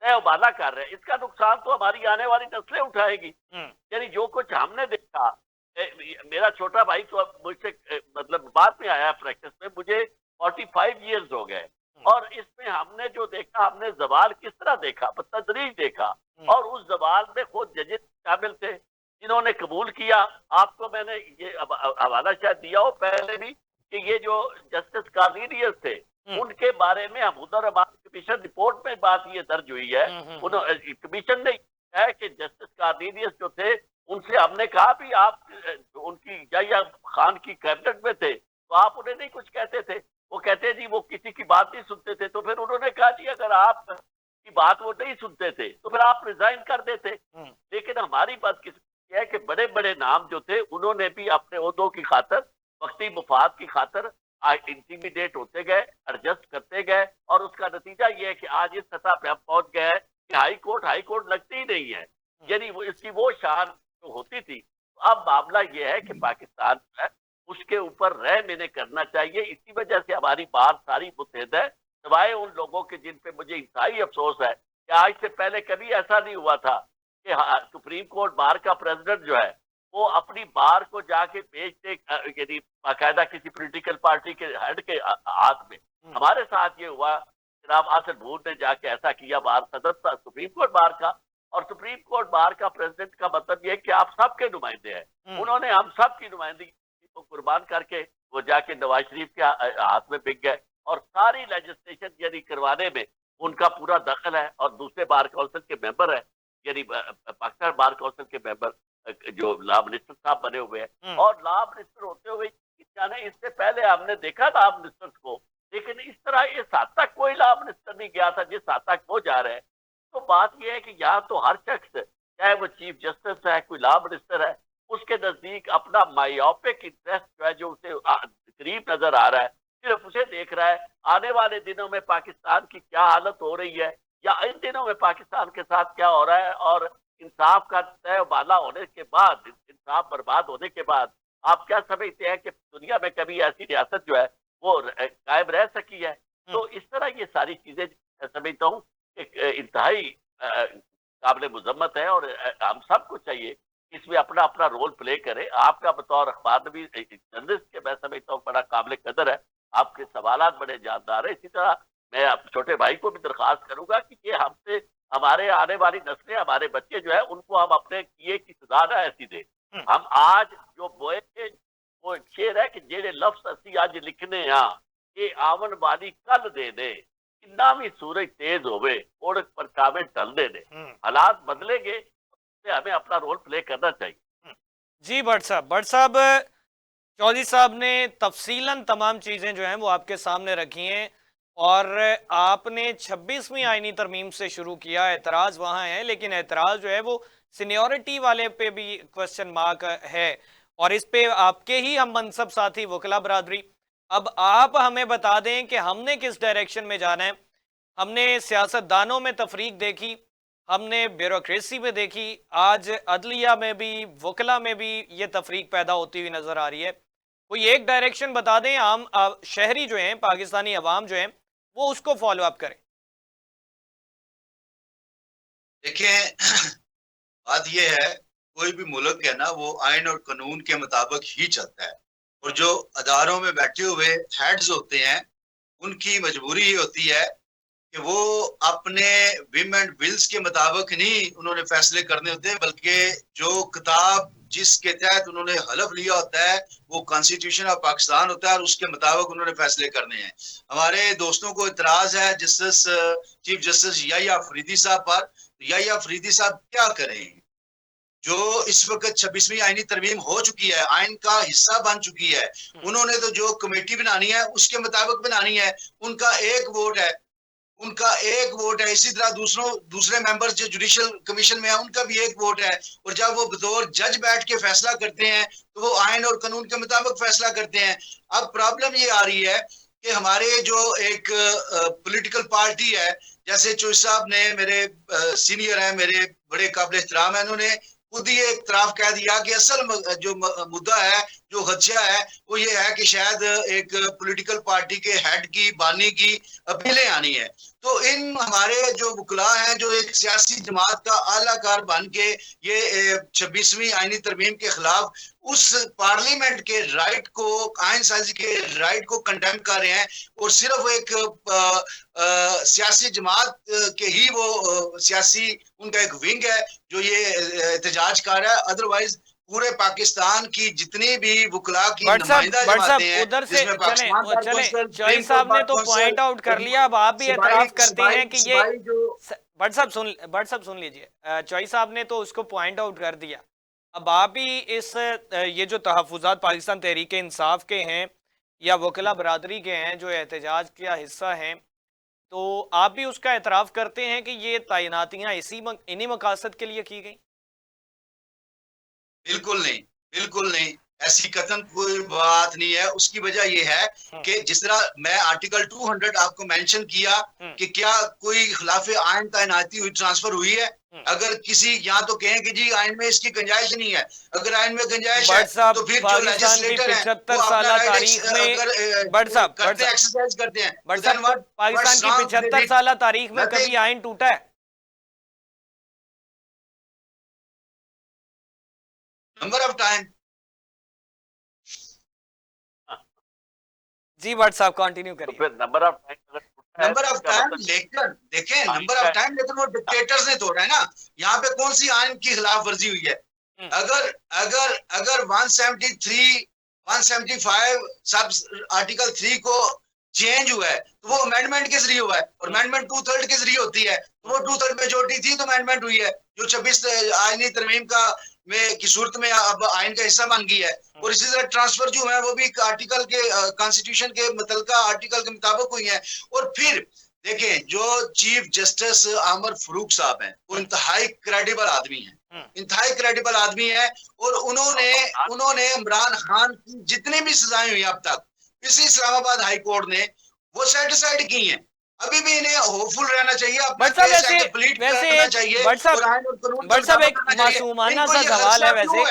तय उबाला कर रहे हैं, इसका नुकसान तो हमारी आने वाली नस्लें उठाएगी। यानी जो कुछ हमने देखा, मेरा छोटा भाई तो अब मुझसे मतलब बाद में आया प्रैक्टिस में, मुझे 45 ईयर्स हो गए, और इसमें हमने जो देखा, हमने जवाल किस तरह देखा, तदरीज देखा, और उस जवाल में खुद जजेस शामिल थे जिन्होंने कबूल किया। आपको मैंने ये हवाला शायद दिया हो पहले भी कि ये जो जस्टिस कार्नीलियस थे उनके बारे में हम उधर हमारी कमीशन रिपोर्ट में बात ये दर्ज हुई है। कमीशन ने कहा है कि जस्टिस कार्नीलियस जो थे उनसे हमने कहा भी आप उनकी या खान की कैबिनेट में थे तो आप उन्हें नहीं कुछ कहते थे, वो कहते जी वो किसी की बात नहीं सुनते थे। तो फिर उन्होंने कहा जी अगर आप की बात वो नहीं सुनते थे तो फिर आप रिजाइन कर देते। लेकिन हमारी बात किस है कि बड़े बड़े नाम जो थे उन्होंने भी अपने ओहदों की खातर, वक्ती मुफाद की खातर इंटीमिडेट होते गए, एडजस्ट करते गए, और उसका नतीजा ये है कि आज इस सतह पे हम पहुंच गए हैं कि हाई कोर्ट लगती ही नहीं है। यानी वो इसकी वो शान जो होती थी। तो अब मामला ये है कि पाकिस्तान है उसके ऊपर रहम इन्हें करना चाहिए। इसी वजह से हमारी बात सारी मुतहद है, सिवाय उन लोगों के जिन पे मुझे इंतहाई अफसोस है कि आज से पहले कभी ऐसा नहीं हुआ था कि सुप्रीम कोर्ट बार का प्रेसिडेंट जो है वो अपनी बार को जाके भेज दे, यानी बाकायदा किसी पॉलिटिकल पार्टी के हेड के हाथ में। हमारे साथ ये हुआ, जनाब आसिफ भूर ने जाके ऐसा किया, बार सदर था सुप्रीम कोर्ट बार का, और सुप्रीम कोर्ट बार का प्रेसिडेंट का मतलब ये कि आप सबके नुमाइंदे हैं। उन्होंने हम सब की नुमाइंदगी को कुर्बान करके वो जाके नवाज शरीफ के हाथ में बिक गए, और सारी लेजिस्लेशन यानी करवाने में उनका पूरा दखल है। और दूसरे बार काउंसिल के मेंबर है, यानी पाकिस्तान बार काउंसिल के मेंबर जो लॉ मिनिस्टर साहब बने हुए हैं, और लॉ मिनिस्टर होते हुए जाने इससे पहले हमने देखा लॉ मिनिस्टर्स को, लेकिन इस तरह इस हद तक कोई लॉ मिनिस्टर नहीं गया था जिस हद तक वो जा रहे हैं। तो बात यह है कि यहाँ तो हर शख्स, चाहे वो चीफ जस्टिस है, कोई लॉ मिनिस्टर है, उसके नजदीक अपना मायोपिक इंटरेस्ट जो है, जो उसे करीब नजर आ रहा है, सिर्फ उसे देख रहा है। आने वाले दिनों में पाकिस्तान की क्या हालत हो रही है, या इन दिनों में पाकिस्तान के साथ क्या हो रहा है, और इंसाफ का तय उबाला होने के बाद, इंसाफ बर्बाद होने के बाद आप क्या समझते हैं कि दुनिया में कभी ऐसी रियासत जो है वो कायम रह सकी है? तो इस तरह ये सारी चीजें समझता हूँ इंतहाई काबिल मुजम्मत है, और हम सबको चाहिए इसमें अपना अपना रोल प्ले करे। आपका बतौर अखबार नवीस जर्नलिस्ट के मैं समझता हूँ बड़ा काबिल कदर है, आपके सवालात बड़े जानदार है। इसी तरह मैं छोटे भाई को भी दरख्वास्त करूंगा कि ये हमसे हमारे आने वाली नस्लें, हमारे बच्चे जो है उनको हम अपने किए की सजा ना ऐसी दे। हम आज जो बोए थे वो शेर है कि जेड़े लफ्ज असी आज लिखने यहाँ ये आवन वाली कल दे दे, इन्ना भी सूरज तेज होवे ओढ़ पर कामे टल दे दे। हालात बदलेंगे, हमें अपना रोल प्ले करना चाहिए। जी भट्ट साहब चौधरी साहब ने तफसीलन तमाम चीज़ें जो हैं वो आपके सामने रखी हैं, और आपने 26वीं आईनी तरमीम से शुरू किया। एतराज़ वहाँ है, लेकिन एतराज़ जो है वो सीनियरिटी वाले पे भी क्वेश्चन मार्क है, और इस पे आपके ही हम मनसब साथी वकला बरादरी, अब आप हमें बता दें कि हमने किस डायरेक्शन में जाना है। हमने सियासतदानों में तफरीक देखी, हमने ब्यूरोक्रेसी में देखी, आज अदलिया में भी, वकला में भी ये तफरीक पैदा होती हुई नजर आ रही है। कोई एक डायरेक्शन बता दें, आम शहरी जो हैं, पाकिस्तानी अवाम जो हैं, वो उसको फॉलो अप करें। देखिए बात यह है, कोई भी मुल्क है ना वो आइन और कानून के मुताबिक ही चलता है, और जो अदारों में बैठे हुए हेड्स होते हैं उनकी मजबूरी ही होती है कि वो अपने विम एंड बिल्स के मुताबिक नहीं उन्होंने फैसले करने होते हैं, बल्कि जो किताब जिसके तहत उन्होंने हलफ लिया होता है वो कॉन्स्टिट्यूशन ऑफ पाकिस्तान होता है और उसके मुताबिक उन्होंने फैसले करने हैं। हमारे दोस्तों को इतराज है justice chief justice Yahya Afridi साहब पर। याहिया अफरीदी साहब क्या करें जो इस वक्त 26वीं आईनी तरमीम हो चुकी है, आइन का हिस्सा बन चुकी है, उन्होंने तो जो कमेटी बनानी है उसके मुताबिक बनानी है। उनका एक वोट है, उनका एक वोट है। इसी तरह दूसरे मेंबर्स जो जुडिशियल कमीशन में है उनका भी एक वोट है। और जब वो बतौर जज बैठ के फैसला करते हैं तो वो आइन और कानून के मुताबिक फैसला करते हैं। अब प्रॉब्लम ये आ रही है कि हमारे जो एक पॉलिटिकल पार्टी है, जैसे चोई साहब ने, मेरे सीनियर है, मेरे बड़े काबिल एहतराम है, उन्होंने खुद ही एक तरफ कह दिया कि असल जो मुद्दा है, जो खदशा है, वो ये है कि शायद एक पॉलिटिकल पार्टी के हेड की, बानी की अपीलें आनी है। तो इन हमारे जो वकला हैं, जो एक सियासी जमात का आलाकार बन के ये 26वीं आईनी तरमीम के खिलाफ उस पार्लियामेंट के राइट को, आइन साजी के राइट को कंडेम कर रहे हैं और सिर्फ एक सियासी जमात के ही वो सियासी उनका एक विंग है जो ये एहतजाज कर रहा है। अदरवाइज पूरे पाकिस्तान की जितनी भी वकला की नुमाइंदा जमातें हैं, उधर से जिसमें पाकिस्तान चले चौई साहब ने तो पॉइंट आउट कर लिया। अब आप भी एतराफ करते हैं कि ये भट्ट साहब सुन लीजिए, चौई साहब ने तो उसको पॉइंट आउट कर दिया। अब आप भी इस ये जो तहफ़्फ़ुज़ात पाकिस्तान तहरीक इंसाफ के हैं या वकला बरादरी के हैं जो एहतजाज का हिस्सा हैं, तो आप भी उसका एतराफ़ करते हैं कि ये तैनातियाँ इन्हीं मकासद के लिए की गई? बिल्कुल नहीं, बिल्कुल नहीं, ऐसी कतन कोई बात नहीं है। उसकी वजह यह है कि जिस तरह मैं आर्टिकल 200 आपको मेंशन किया कि क्या कोई खिलाफ आइन तैनाती हुई, ट्रांसफर हुई है। अगर किसी यहाँ तो कहें कि जी आइन में इसकी गुंजाइश नहीं है, अगर आइन में गुंजाइश है तो फिर जो लेजिस्लेटर है वो अपना एक्सरसाइज करते हैं। पाकिस्तान की 75 साल तारीख में कभी आइन टूटा है? Number of time. जी भट्ट साहब कंटिन्यू करिए। तो फिर नंबर ऑफ टाइम, लेकिन देखें नंबर ऑफ टाइम, लेकिन वो डिक्टेटर्स ने तोड़ा है ना। यहाँ पे कौन सी आइन की खिलाफ वर्जी हुई है? अगर 173, 175 सब आर्टिकल 3 को चेंज हुआ है तो वो अमेंडमेंट के जरिए हुआ है और अमेंडमेंट 2/3 के जरिए होती है। तो वो 2/3 मेजोरिटी थी तो अमेंडमेंट हुई है जो 26 आईनी तरमीम का में की सूरत में अब आइन का हिस्सा बन गई है। और इसी तरह ट्रांसफर जो है वो भी आर्टिकल के कॉन्स्टिट्यूशन के मुतलका आर्टिकल के मुताबिक हुई है। और फिर देखें जो चीफ जस्टिस आमर फरूक साहब हैं वो इंतहाई क्रेडिबल आदमी हैं, इंतहाई क्रेडिबल आदमी है। और उन्होंने इमरान खान की जितनी भी सजाएं हुई अब तक इसी इस्लामाबाद हाई कोर्ट ने वो सेटिस्फाइड की हैं। अभी भी इन्हें होपफुल रहना चाहिए, अपना केस कंप्लीट करना चाहिए। बट साहब एक मासूमाना सा सवाल है, वैसे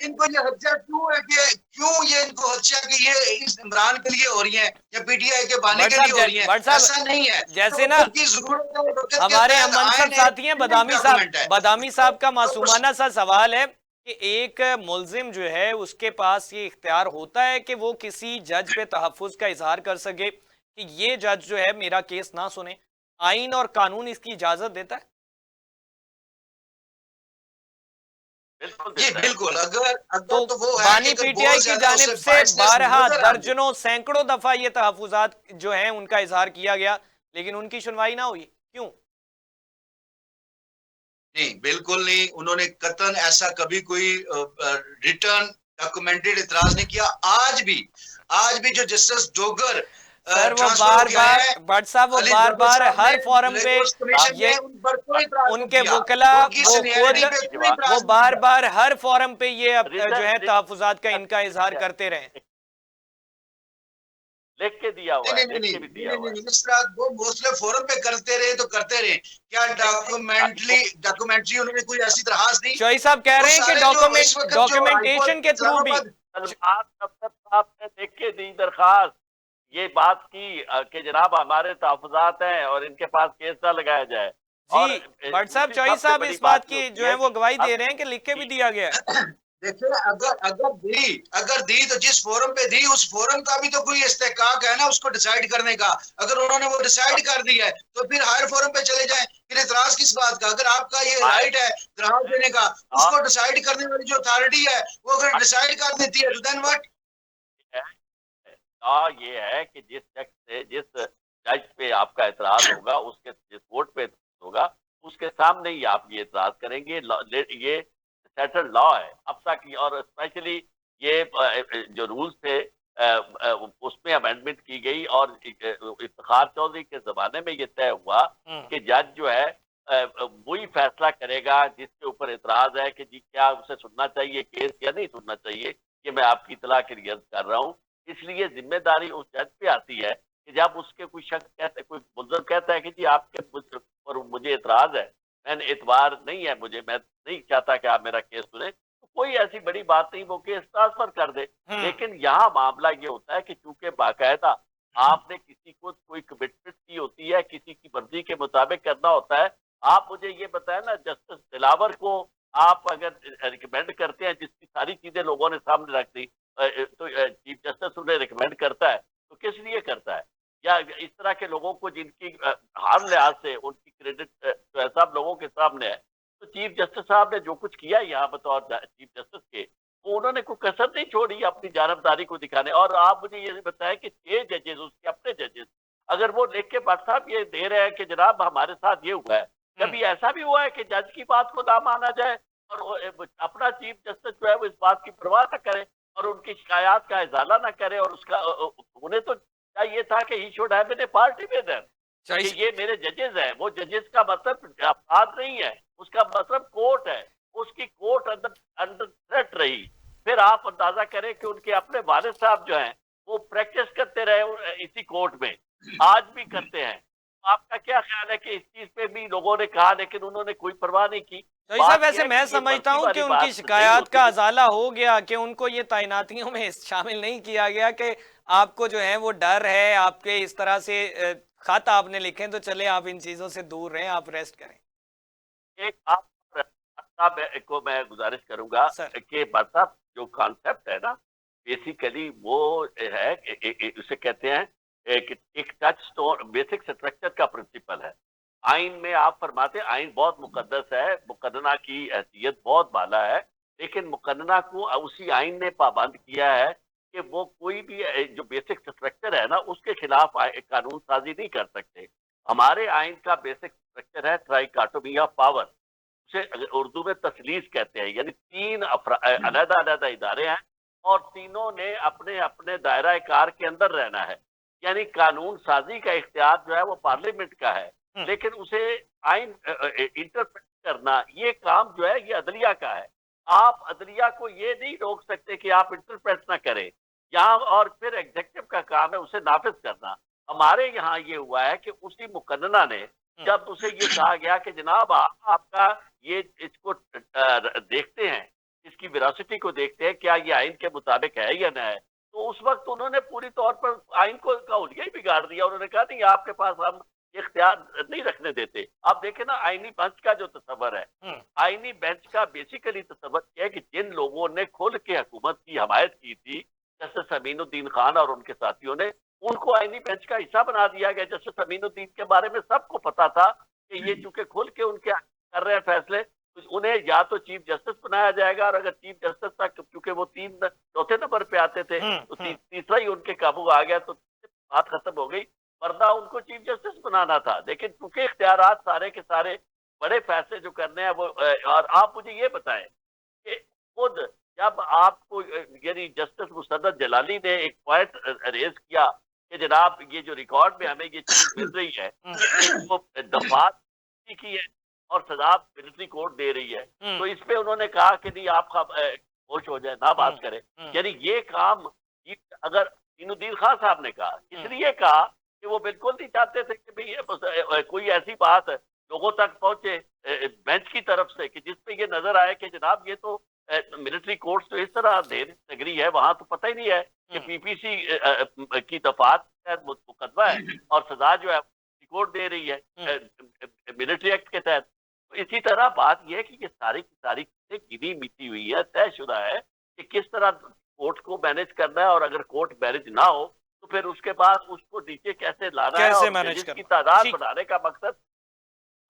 इनको ये हत्या क्यों है कि क्यों ये इनको हत्या कि ये इस इमरान के लिए हो रही है या पीटीआई के बानी के लिए हो रही है? ऐसा नहीं है। जैसे ना हमारे मनसब साथी हैं बदामी साहब का मासूमाना सा सवाल है कि एक मुल्जिम जो है उसके पास ये इख्तियार होता है कि वो किसी जज पे तहफ़्फ़ुज़ का इजहार कर सके कि ये जज जो है मेरा केस ना सुने। आइन और कानून इसकी इजाजत देता है? जी बिल्कुल। अगर तो वो बानी पीटीआई की जानिब से 12 दर्जनों सैकड़ों दफा ये तहफ़्फ़ुज़ात जो हैं उनका इजहार किया गया लेकिन उनकी सुनवाई ना हुई, क्यों? नहीं, बिल्कुल नहीं। उन्होंने कतन ऐसा कभी कोई रिटर्न डॉक्यूमेंटेड इतराज नहीं किया। आज भी जो जस्टिस डोगर सर वो भट्ट साहब वो बार हर फोरम पे ये उनके वकला वो बार हर फोरम पे ये जो है तहफ़्फ़ुज़ात का इनका इजहार करते रहे। लिख के दिया हुआ है, इस तरह वो मोस्टली फोरम पे करते रहे। क्या डॉक्यूमेंट्री उन्होंने कोई ऐसी दरखास्त दी? चौई साहब कह रहे हैं कि डॉक्यूमेंटेशन के थ्रू भी साहब ने लिख के दी दरखास्त, ये बात की कि जनाब हमारे तहफ़्फ़ुज़ात हैं और इनके पास केस ना लगाया जाए। जी भट्ट साहब, चौई साहब इस बात की जो है वो गवाही दे रहे हैं कि लिख के भी दिया गया है। देखिए, अगर दी तो जिस फोरम पे दी उस फोरम का भी तो कोई इस्तेहकाक है ना उसको डिसाइड करने का। अगर उन्होंने वो डिसाइड कर दिया है तो फिर हायर फोरम पे चले जाएं। फिर इतराज किस बात का? अगर आपका ये राइट है दराज देने का, उसको डिसाइड करने वाली जो अथॉरिटी है वो अगर डिसाइड कर देती है तो देन व्हाट? लॉ ये है कि जिस शख्स से जिस जज पे आपका एतराज होगा, उसके जिस वोट पे होगा, उसके सामने ही आप ये एतराज करेंगे। ये सेटल्ड लॉ है अब तक और स्पेशली ये जो रूल्स थे उसमें अमेंडमेंट की गई और इफ्तिखार चौधरी के जमाने में ये तय हुआ कि जज जो है वही फैसला करेगा जिसके ऊपर एतराज है कि जी क्या उसे सुनना चाहिए केस या नहीं सुनना चाहिए। ये मैं आपकी इतला के लिए अर्ज कर रहा हूँ। इसलिए जिम्मेदारी उस जज पे आती है कि जब उसके कोई शख्स कहता है, कोई मुलज़िम कहता है कि जी आपके पर मुझे एतराज है, मैंने एतबार नहीं है मुझे, मैं नहीं चाहता कि आप मेरा केस सुने, तो कोई ऐसी बड़ी बात नहीं, वो केस ट्रांसफर कर दे। लेकिन यहाँ मामला ये होता है कि चूंकि बाकायदा आपने किसी को कोई कमिटमेंट की होती है, किसी की मर्जी के मुताबिक करना होता है। आप मुझे ये बताएं ना, जस्टिस दिलावर को आप अगर रिकमेंड करते हैं जिसकी सारी चीजें लोगों ने सामने रख दी, तो चीफ जस्टिस उन्हें रिकमेंड करता है तो किस लिए करता है? या इस तरह के लोगों को जिनकी हर लिहाज से उनकी क्रेडिट जो है सब लोगों के सामने है, तो चीफ जस्टिस साहब ने जो कुछ किया यहाँ बतौर चीफ जस्टिस के, वो उन्होंने कोई कसर नहीं छोड़ी अपनी जानबदारी को दिखाने। और आप मुझे ये बताएं कि 6 जजेस उसके अपने जजेस अगर वो लिख के भट्ट साहब ये दे रहे हैं कि जनाब हमारे साथ ये हुआ है, कभी ऐसा भी हुआ है कि जज की बात को ना माना जाए और अपना चीफ जस्टिस जो है वो इस बात की परवाह न करे और उनकी शिकायत का इजाला ना करे और उसका उन्हें तो चाहिए था कि he should have been a party with them कि ये मेरे जजेस हैं। वो जजेस का मतलब अफराद नहीं है, उसका मतलब कोर्ट है। उसकी कोर्ट अंदर अंडर थ्रेट रही। फिर आप अंदाजा करें कि उनके अपने वालिद साहब जो हैं वो प्रैक्टिस करते रहे इसी कोर्ट में, आज भी करते हैं। आपका क्या ख्याल है कि इस चीज पे भी लोगों ने कहा लेकिन उन्होंने कोई परवाह नहीं की? तो ऐसा बात वैसे यह है मैं कि ये समझता बर्फी हूं कि वाली उनकी बात नहीं शिकायत का होती। अजाला हो गया कि उनको ये तैनातियों में शामिल नहीं किया गया कि आपको जो है वो डर है आपके इस तरह से खत आपने लिखे तो चले आप इन चीजों से दूर रहें, आप रेस्ट करें। एक आप साहब को मैं गुजारिश करूंगा सर। कि मतलब जो कॉन्सेप्ट है ना, बेसिकली वो है उसे कहते हैं एक टच स्टोन बेसिक स्ट्रक्चर का प्रिंसिपल है। आइन में आप फरमाते हैं आइन बहुत मुकद्दस है, मुकदना की हैसियत बहुत बाला है, लेकिन मुकदना को उसी आइन ने पाबंद किया है कि वो कोई भी जो बेसिक स्ट्रक्चर है ना उसके खिलाफ कानून साजी नहीं कर सकते। हमारे आइन का बेसिक स्ट्रक्चर है ट्राइकाटोमी ऑफ पावर, उसे उर्दू में तसलीस कहते हैं, यानी तीन अलग अलग इदारे हैं और तीनों ने अपने अपने दायरा कार के अंदर रहना है। यानी कानून साजी का इख्तियार जो है वो पार्लियामेंट का है, लेकिन उसे आइन इंटरप्रेट करना ये काम जो है ये अदलिया का है। आप अदलिया को ये नहीं रोक सकते कि आप इंटरप्रेट ना करें यहाँ, और फिर एग्जेक्टिव का काम है उसे नाफिज करना। हमारे यहाँ ये हुआ है कि उसी मुकदना ने जब उसे ये कहा गया कि जनाब आपका ये इसको देखते हैं, इसकी विरासती को देखते हैं क्या ये आइन के मुताबिक है या ना है, तो उस वक्त उन्होंने पूरी तौर पर आइन को का हुलिया ही बिगाड़ दिया। उन्होंने कहा नहीं आपके पास हम इख्तियार नहीं रखने देते। आप देखें ना आईनी बेंच का जो तस्वर है, आईनी बेंच का बेसिकली तस्वर यह है कि जिन लोगों ने खुल के हुकूमत की हमायत की थी जैसे समीनुद्दीन खान और उनके साथियों ने, उनको आईनी बेंच का हिस्सा बना दिया गया। जैसे समीनुद्दीन के बारे में सबको पता था कि ये चूंकि खुल के उनके कर रहे हैं फैसले, तो उन्हें या तो चीफ जस्टिस बनाया जाएगा, और अगर चीफ जस्टिस तक क्योंकि वो चौथे नंबर पे आते थे तो तीसरा ही उनके काबू आ गया तो बात खत्म हो गई, वरना उनको चीफ जस्टिस बनाना था। लेकिन चूंकि इख्तियारात सारे के सारे बड़े फैसले जो करने हैं वो और आप मुझे ये बताएं कि खुद जब आपको यानी जस्टिस मुसद्दद जलाली ने एक पॉइंट रेज किया कि जनाब ये जो रिकॉर्ड में हमें ये चीज मिल रही है वो दफात की है और सजा मिलिट्री कोर्ट दे रही है, तो इस पे उन्होंने कहा कि नहीं आप होश हो जाए ना बात करें। यानी ये काम अगर इनुद्दीन खान साहब ने कहा, इसलिए कहा कि वो बिल्कुल नहीं चाहते थे कि भाई कोई ऐसी बात लोगों तक पहुंचे बेंच की तरफ से कि जिसपे ये नजर आए कि जनाब ये तो मिलिट्री कोर्ट तो इस तरह देर नगरी है, वहां तो पता ही नहीं है कि पीपीसी की दफात मुकदमा है और सजा जो है कोर्ट दे रही है मिलिट्री एक्ट के तहत। तो इसी तरह बात यह है कि ये सारी की सारी चीजें गिनी मिची हुई है, तयशुदा है कि किस तरह कोर्ट को मैनेज करना है, और अगर कोर्ट मैनेज ना हो तो फिर उसके बाद उसको नीचे कैसे लाना है, कैसे और मैनेज जजेस की करना। तादाद ठीक। बढ़ाने का मकसद,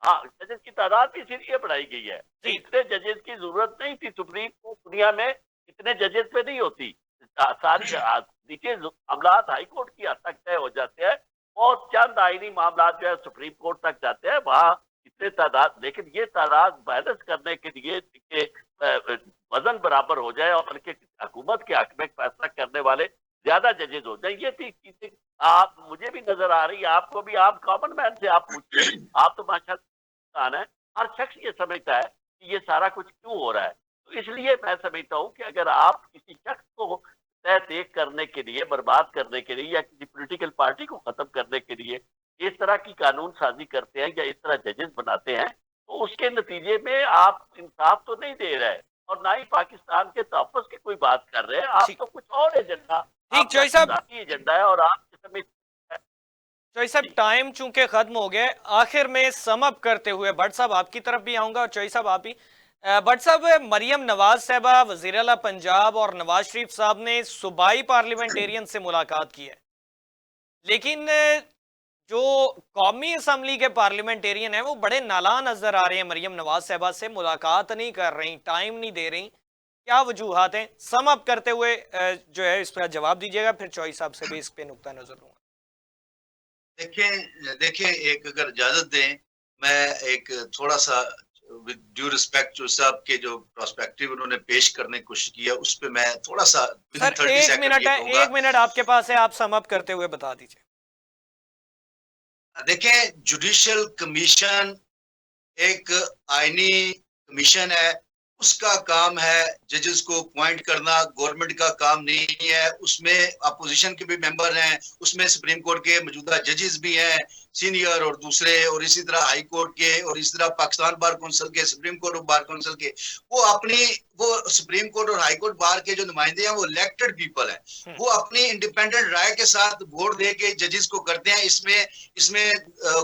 हाँ, जजेस की तादाद भी इसीलिए बढ़ाई गई है। जी। इतने जजेस की जरूरत नहीं थी, सुप्रीम कोर्ट दुनिया में इतने जजेस पे नहीं होती। सारी नीचे मामलात हाई कोर्ट की हद तक तय हो जाते हैं, बहुत चंद आईनी मामलात जो है सुप्रीम कोर्ट तक जाते हैं, वहां इतने तादाद, लेकिन ये तादाद बैलेंस करने के लिए कि वजन बराबर हो जाए और बल्कि हुकूमत के हक में फैसला करने वाले ज्यादा जजेस हो जाए, ये थी चीजें। आप, मुझे भी नजर आ रही है, आपको भी, आप कॉमन मैन से आप पूछिए, आप तो माशाल्लाह इंसान है, हर शख्स ये समझता है कि ये सारा कुछ क्यों हो रहा है। तो इसलिए मैं समझता हूँ कि अगर आप किसी शख्स को तय देख करने के लिए, बर्बाद करने के लिए, या किसी पॉलिटिकल पार्टी को खत्म करने के लिए इस तरह की कानून साजी करते हैं या इस तरह जजेस बनाते हैं, तो उसके नतीजे में आप इंसाफ तो नहीं दे रहे, और ना ही पाकिस्तान के तहफ़्फ़ुज़ की कोई बात कर रहे हैं। आप ठीक। तो कुछ और एजेंडा, ठीक आपका चौधरी साहब। ज़ाती एजेंडा है, और आप इस समय चौधरी साहब, टाइम चूंकि खत्म हो गया, आखिर में सम अप करते हुए भट्ट साहब आपकी तरफ भी आऊंगा और चौधरी साहब आप ही। भट्ट साहब, मरियम नवाज साहबा, वजीर आला पंजाब और नवाज शरीफ साहब ने सूबाई पार्लियामेंटेरियन से मुलाकात की है, लेकिन जो कौमी असम्बली के पार्लियामेंटेरियन है वो बड़े नाला नजर आ रहे हैं, मरियम नवाज साहबा से मुलाकात नहीं कर रही, टाइम नहीं दे रही। क्या वजूहात हैं? सम अप करते हुए जो है इस पर जवाब दीजिएगा, फिर चौधरी साहब से भी इस पे नुक्ता नजर लूंगा। देखें देखें, एक अगर इजाजत दें, मैं एक थोड़ा सा विद ड्यू रिस्पेक्ट जो साहब के जो प्रोस्पेक्टिव उन्होंने पेश करने की कोशिश किया, उस पे मैं थोड़ा सा विद इन सर 30 एक सेकंड मिनट ये है, कहूंगा। एक मिनट आपके पास है, आप सम अप करते हुए बता दीजिए। देखें, जुडिशियल कमीशन एक आईनी कमीशन है, उसका काम है जजेस को अपॉइंट करना, गवर्नमेंट का काम नहीं है। उसमें अपोजिशन के भी मेंबर हैं, उसमें सुप्रीम कोर्ट के मौजूदा जजेस भी हैं, सीनियर और दूसरे, और इसी तरह हाई कोर्ट के, और इसी तरह पाकिस्तान बार काउंसिल के, सुप्रीम कोर्ट और बार काउंसिल के। वो अपनी, वो सुप्रीम कोर्ट और हाई कोर्ट बार के जो नुमाइंदे हैं वो इलेक्टेड पीपल हैं, वो अपनी इंडिपेंडेंट राय के साथ वोट दे के जजेस को करते हैं। इसमें इसमें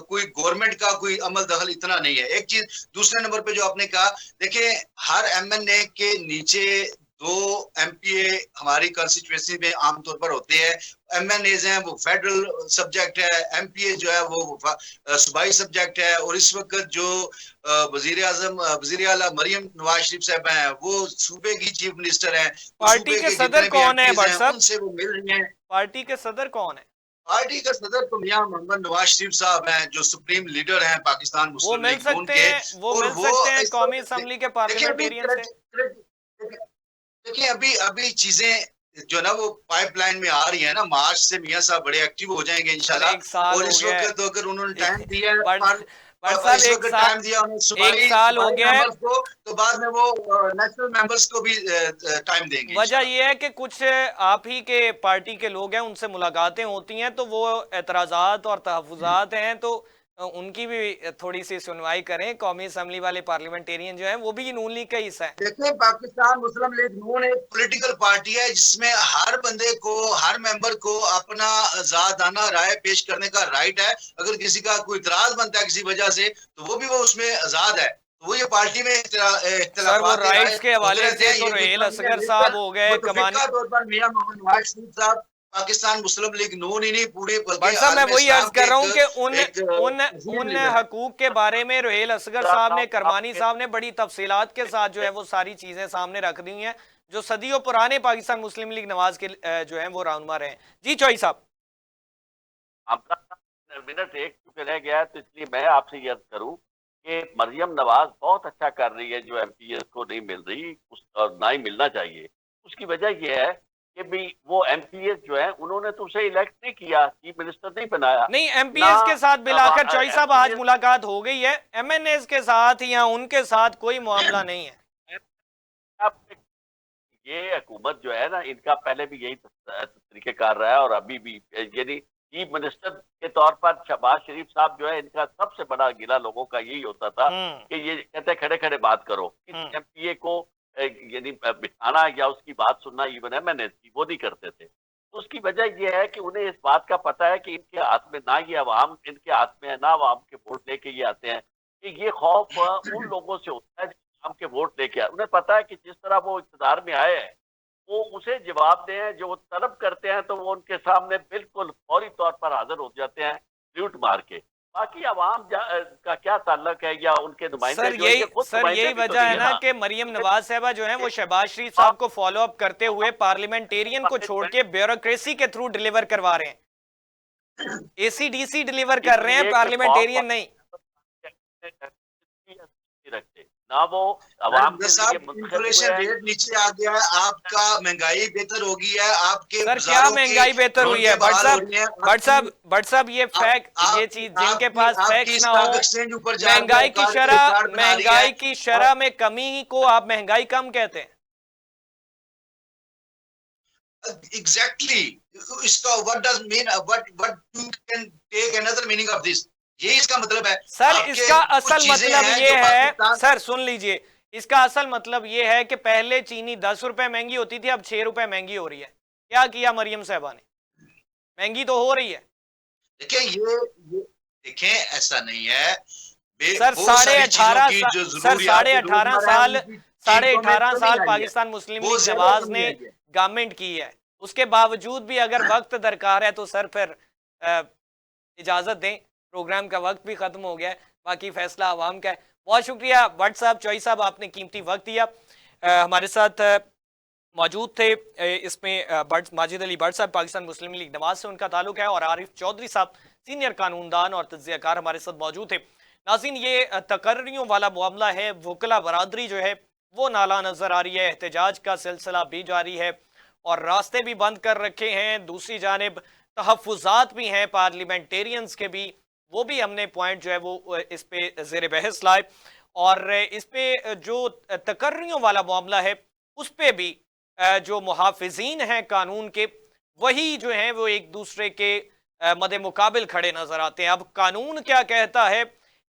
कोई गवर्नमेंट का कोई अमल दखल इतना नहीं है। एक चीज, दूसरे नंबर पे जो आपने कहा, देखिए हर एमएनए के नीचे 2 एमपीए हमारी कॉन्स्टिट्यूएंसी में आमतौर पर होते हैं। एमएनएज हैं वो फेडरल सब्जेक्ट है, एमपीए जो है वो सूबाई सब्जेक्ट है। और इस वक्त जो वजीर आजम, वजीर आला मरियम नवाज शरीफ साहब हैं, वो सूबे की चीफ मिनिस्टर हैं। पार्टी सूबे के के सदर जितने भी कौन है एमपीज भट्ट हैं साहब? उनसे वो मिल रही हैं। पार्टी के सदर कौन है? पार्टी का सदर तो मियां मोहम्मद नवाज शरीफ साहब हैं, जो सुप्रीम लीडर हैं पाकिस्तान वो मुस्लिम मिल लीग नून सकते के। हैं, वो और मिल वो सकते हैं इस कौमी वक्त असम्बली के देखिए अभी पार्लियामेंटेरियन से। देखिए अभी अभी चीजें जो ना वो पाइपलाइन में आ रही है ना, मार्च से मियां साहब बड़े एक्टिव हो जाएंगे सर इंशाल्लाह। एक साल और हो इस गया है। वक्त तो अगर उन्होंने टाइम दिया है भट्ट भट्ट साहब, इस वक्त टाइम दिया उन्होंने एक सूबाई साल हो सूबाई गया है। मेंबर्स को, तो बाद में वो नेशनल मेंबर्स को भी टाइम देंगे वजह इंशाल्लाह। यह है कि कुछ आप ही के पार्टी के लोग हैं, उनसे मुलाकातें होती हैं, तो वो एतराज़ात और तहफ़्फ़ुज़ात हैं, तो उनकी भी थोड़ी सी सुनवाई करें। कौमी असम्बली वाले पार्लियामेंटेरियन जो हैं वो भी नून लीग का हिस्सा है। देखिए, पाकिस्तान मुस्लिम लीग नून एक पॉलिटिकल पार्टी है जिसमें हर बंदे को, हर मेंबर को अपना आजादाना राय पेश करने का राइट है। अगर किसी का कोई इतराज बनता है किसी वजह से, तो वो भी वो उसमें आजाद है। तो वो ये पार्टी में सर वो इख्तिलाफात राय राइट्स के होते हवाले रहते से हैं। तो ये रेल जितना असगर साहब हो गए, कमानी। मुतफिका तौर पर मियां मोहम्मद नवाज शरीफ साहब पाकिस्तान मुस्लिम लीग नून ही नहीं, पूरी बल्कि भट्ट साहब, मैं आलम वही इस्लाम अर्ज के कर रहा हूं कि एक उन अजीम उन लीडर है। हकूक के बारे में रोहेल असगर साहब ने, करमानी साहब ने बड़ी तफसीलात के साथ जो है वो सारी चीजें सामने रख दी हैं, जो सदियों पुराने पाकिस्तान मुस्लिम लीग नवाज के जो है वो रहनुमा रहे हैं। जी चौधरी साहब। आपका मिनट एक चुके रह गया है, तो इसलिए मैं आपसे ये अर्ज करूं कि मरियम नवाज बहुत अच्छा कर रही है, जो एमपीएस को नहीं मिल रही और ना ही मिलना चाहिए। उसकी वजह यह है कि भी वो एमपीएस जो है उन्होंने तो उसे इलेक्ट नहीं किया, चीफ मिनिस्टर नहीं बनाया नहीं, ना। एमपीएस के साथ मिलाकर चौधरी साहब आज एमपीएस मुलाकात हो गई है, एमएनएस के साथ या उनके साथ कोई मामला नहीं है। ये हुकूमत जो है ना, इनका पहले भी यही तरीकेकार रहा है और अभी भी, यानी चीफ मिनिस्टर के तौर पर शहबाज शरीफ साहब जो है, इनका सबसे बड़ा गिला लोगों का यही होता था कि ये कहते खड़े खड़े बात करो, किसी एमपीए को यानी बिठाना या उसकी बात सुनना, इवन एमएनएस की, वो नहीं करते थे। तो उसकी वजह यह है कि उन्हें इस बात का पता है कि इनके हाथ में ना ये अवाम इनके हाथ में है, ना अवाम के वोट लेके ये आते हैं। कि ये खौफ उन लोगों से होता है जो आम के वोट लेके आए। उन्हें पता है कि जिस तरह वो इक़्तिदार में आए हैं, वो उसे जवाब दें जो वो तलब करते हैं, तो वो उनके सामने बिल्कुल फौरी तौर पर हाज़िर हो जाते हैं, सैल्यूट मार के। बाकी अवाम का क्या ताल्लुक है या उनके नुमाइंदे जो है, ये खुद नुमाइंदे यही भी तो वजह नहीं है है ना ना। कि मरियम नवाज साहबा जो है वो शहबाज शरीफ साहब को फॉलो अप करते हुए पार्लियामेंटेरियन को छोड़ के ब्यूरोक्रेसी के थ्रू डिलीवर करवा रहे हैं, एसीडीसी डिलीवर कर रहे हैं, इसलिए कि पार्लियामेंटेरियन नहीं। रखते ना, वो अवाम के जरिए साहब मुंतखब हुए इन्फ्लेशन हैं। रेट नीचे आ गया है, आपका महंगाई बेहतर हो गई है, आपके सर क्या बाजारों के महंगाई बेहतर हुई है? रौनकें बहाल हो रही हैं, भट्ट साहब ये फैक्ट, ये चीज जिनके पास आपकी फैक्ट्स ना स्टॉक हो, एक्सचेंज ऊपर जा रही है, रिकॉर्ड बना रही है। महंगाई की शरह में कमी को आप महंगाई कम कहते हैं? एग्जैक्टली इसका what does mean, what you can take another meaning of this, ये इसका मतलब है। सर आपके इसका कुछ असल चीजें मतलब हैं ये जो है, पाकिस्तान, सर सुन लीजिए, इसका असल मतलब ये है कि पहले चीनी 10 रुपए महंगी होती थी, अब 6 रुपए महंगी हो रही है। क्या किया मरियम साहबा ने? महंगी तो हो रही है। देखिए ये देखें, ऐसा नहीं है। सर बहुत सारी चीजों की जो सर जरूरियात रोजमर्रा है, उनकी साढ़े कीमतों में 18 कमी साल आई है, पाकिस्तान मुस्लिम बहुत लीग ज्यादा नवाज कमी ने आई है। गवर्नमेंट की है, उसके बावजूद भी अगर वक्त दरकार है तो सर फिर इजाजत दें, प्रोग्राम का वक्त भी खत्म हो गया है, बाकी फैसला आवाम का है। बहुत शुक्रिया भट्ट साहब, चौई साहब, आपने कीमती वक्त दिया। हमारे साथ मौजूद थे इसमें माजिद अली भट्ट साहब, पाकिस्तान मुस्लिम लीग नवाज से उनका ताल्लुक है, और आरिफ चौधरी साहब सीनियर कानूनदान और तज्जियाकार हमारे साथ मौजूद थे। नाज़रीन, ये तकर्रियों वाला मामला है, वकला बरादरी जो है वो नाला नजर आ रही है, एहतजाज का सिलसिला भी जारी है और रास्ते भी बंद कर रखे हैं। दूसरी जानिब तहफ़्फ़ुज़ात भी हैं पार्लियामेंटेरियंस के भी, वो भी हमने पॉइंट जो है वो इस पे ज़ेर बहस लाए, और इस पे जो तकर्रियों वाला मामला है उस पे भी जो मुहाफ़िज़ीन हैं कानून के, वही जो हैं वो एक दूसरे के मदे मुकाबिल खड़े नजर आते हैं। अब कानून क्या कहता है,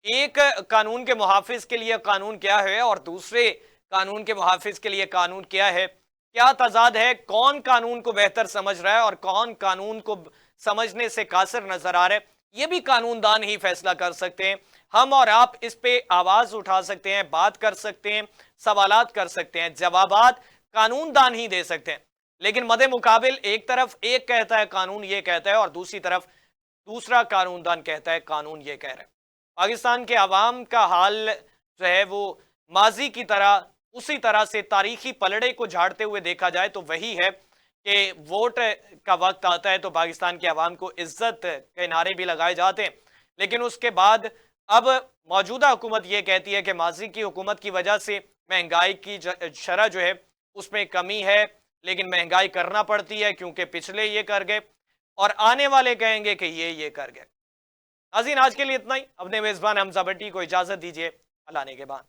एक कानून के मुहाफिज के लिए कानून क्या है और दूसरे कानून के मुहाफिज के लिए कानून क्या है, क्या तजाद है, कौन कानून को बेहतर समझ रहा है और कौन कानून को समझने से कासिर नजर आ रहा है, ये भी कानूनदान ही फैसला कर सकते हैं। हम और आप इस पे आवाज उठा सकते हैं, बात कर सकते हैं, सवालात कर सकते हैं, जवाबात कानूनदान ही दे सकते हैं। लेकिन मदे मुकाबिल एक तरफ एक कहता है कानून ये कहता है और दूसरी तरफ दूसरा कानूनदान कहता है कानून ये कह रहा है। पाकिस्तान के अवाम का हाल जो है वो माजी की तरह उसी तरह से तारीखी पलड़े को झाड़ते हुए देखा जाए तो वही है कि वोट का वक्त आता है तो पाकिस्तान के अवाम को इज्जत के नारे भी लगाए जाते हैं, लेकिन उसके बाद अब मौजूदा हुकूमत ये कहती है कि माजी की हुकूमत की वजह से महंगाई की शरह जो है उसमें कमी है, लेकिन महंगाई करना पड़ती है क्योंकि पिछले ये कर गए और आने वाले कहेंगे कि ये कर गए। नाज़रीन, आज के लिए इतना ही। अपने मेज़बान हमजा भट्टी को इजाज़त दीजिए। अल्लाह ने के बाद।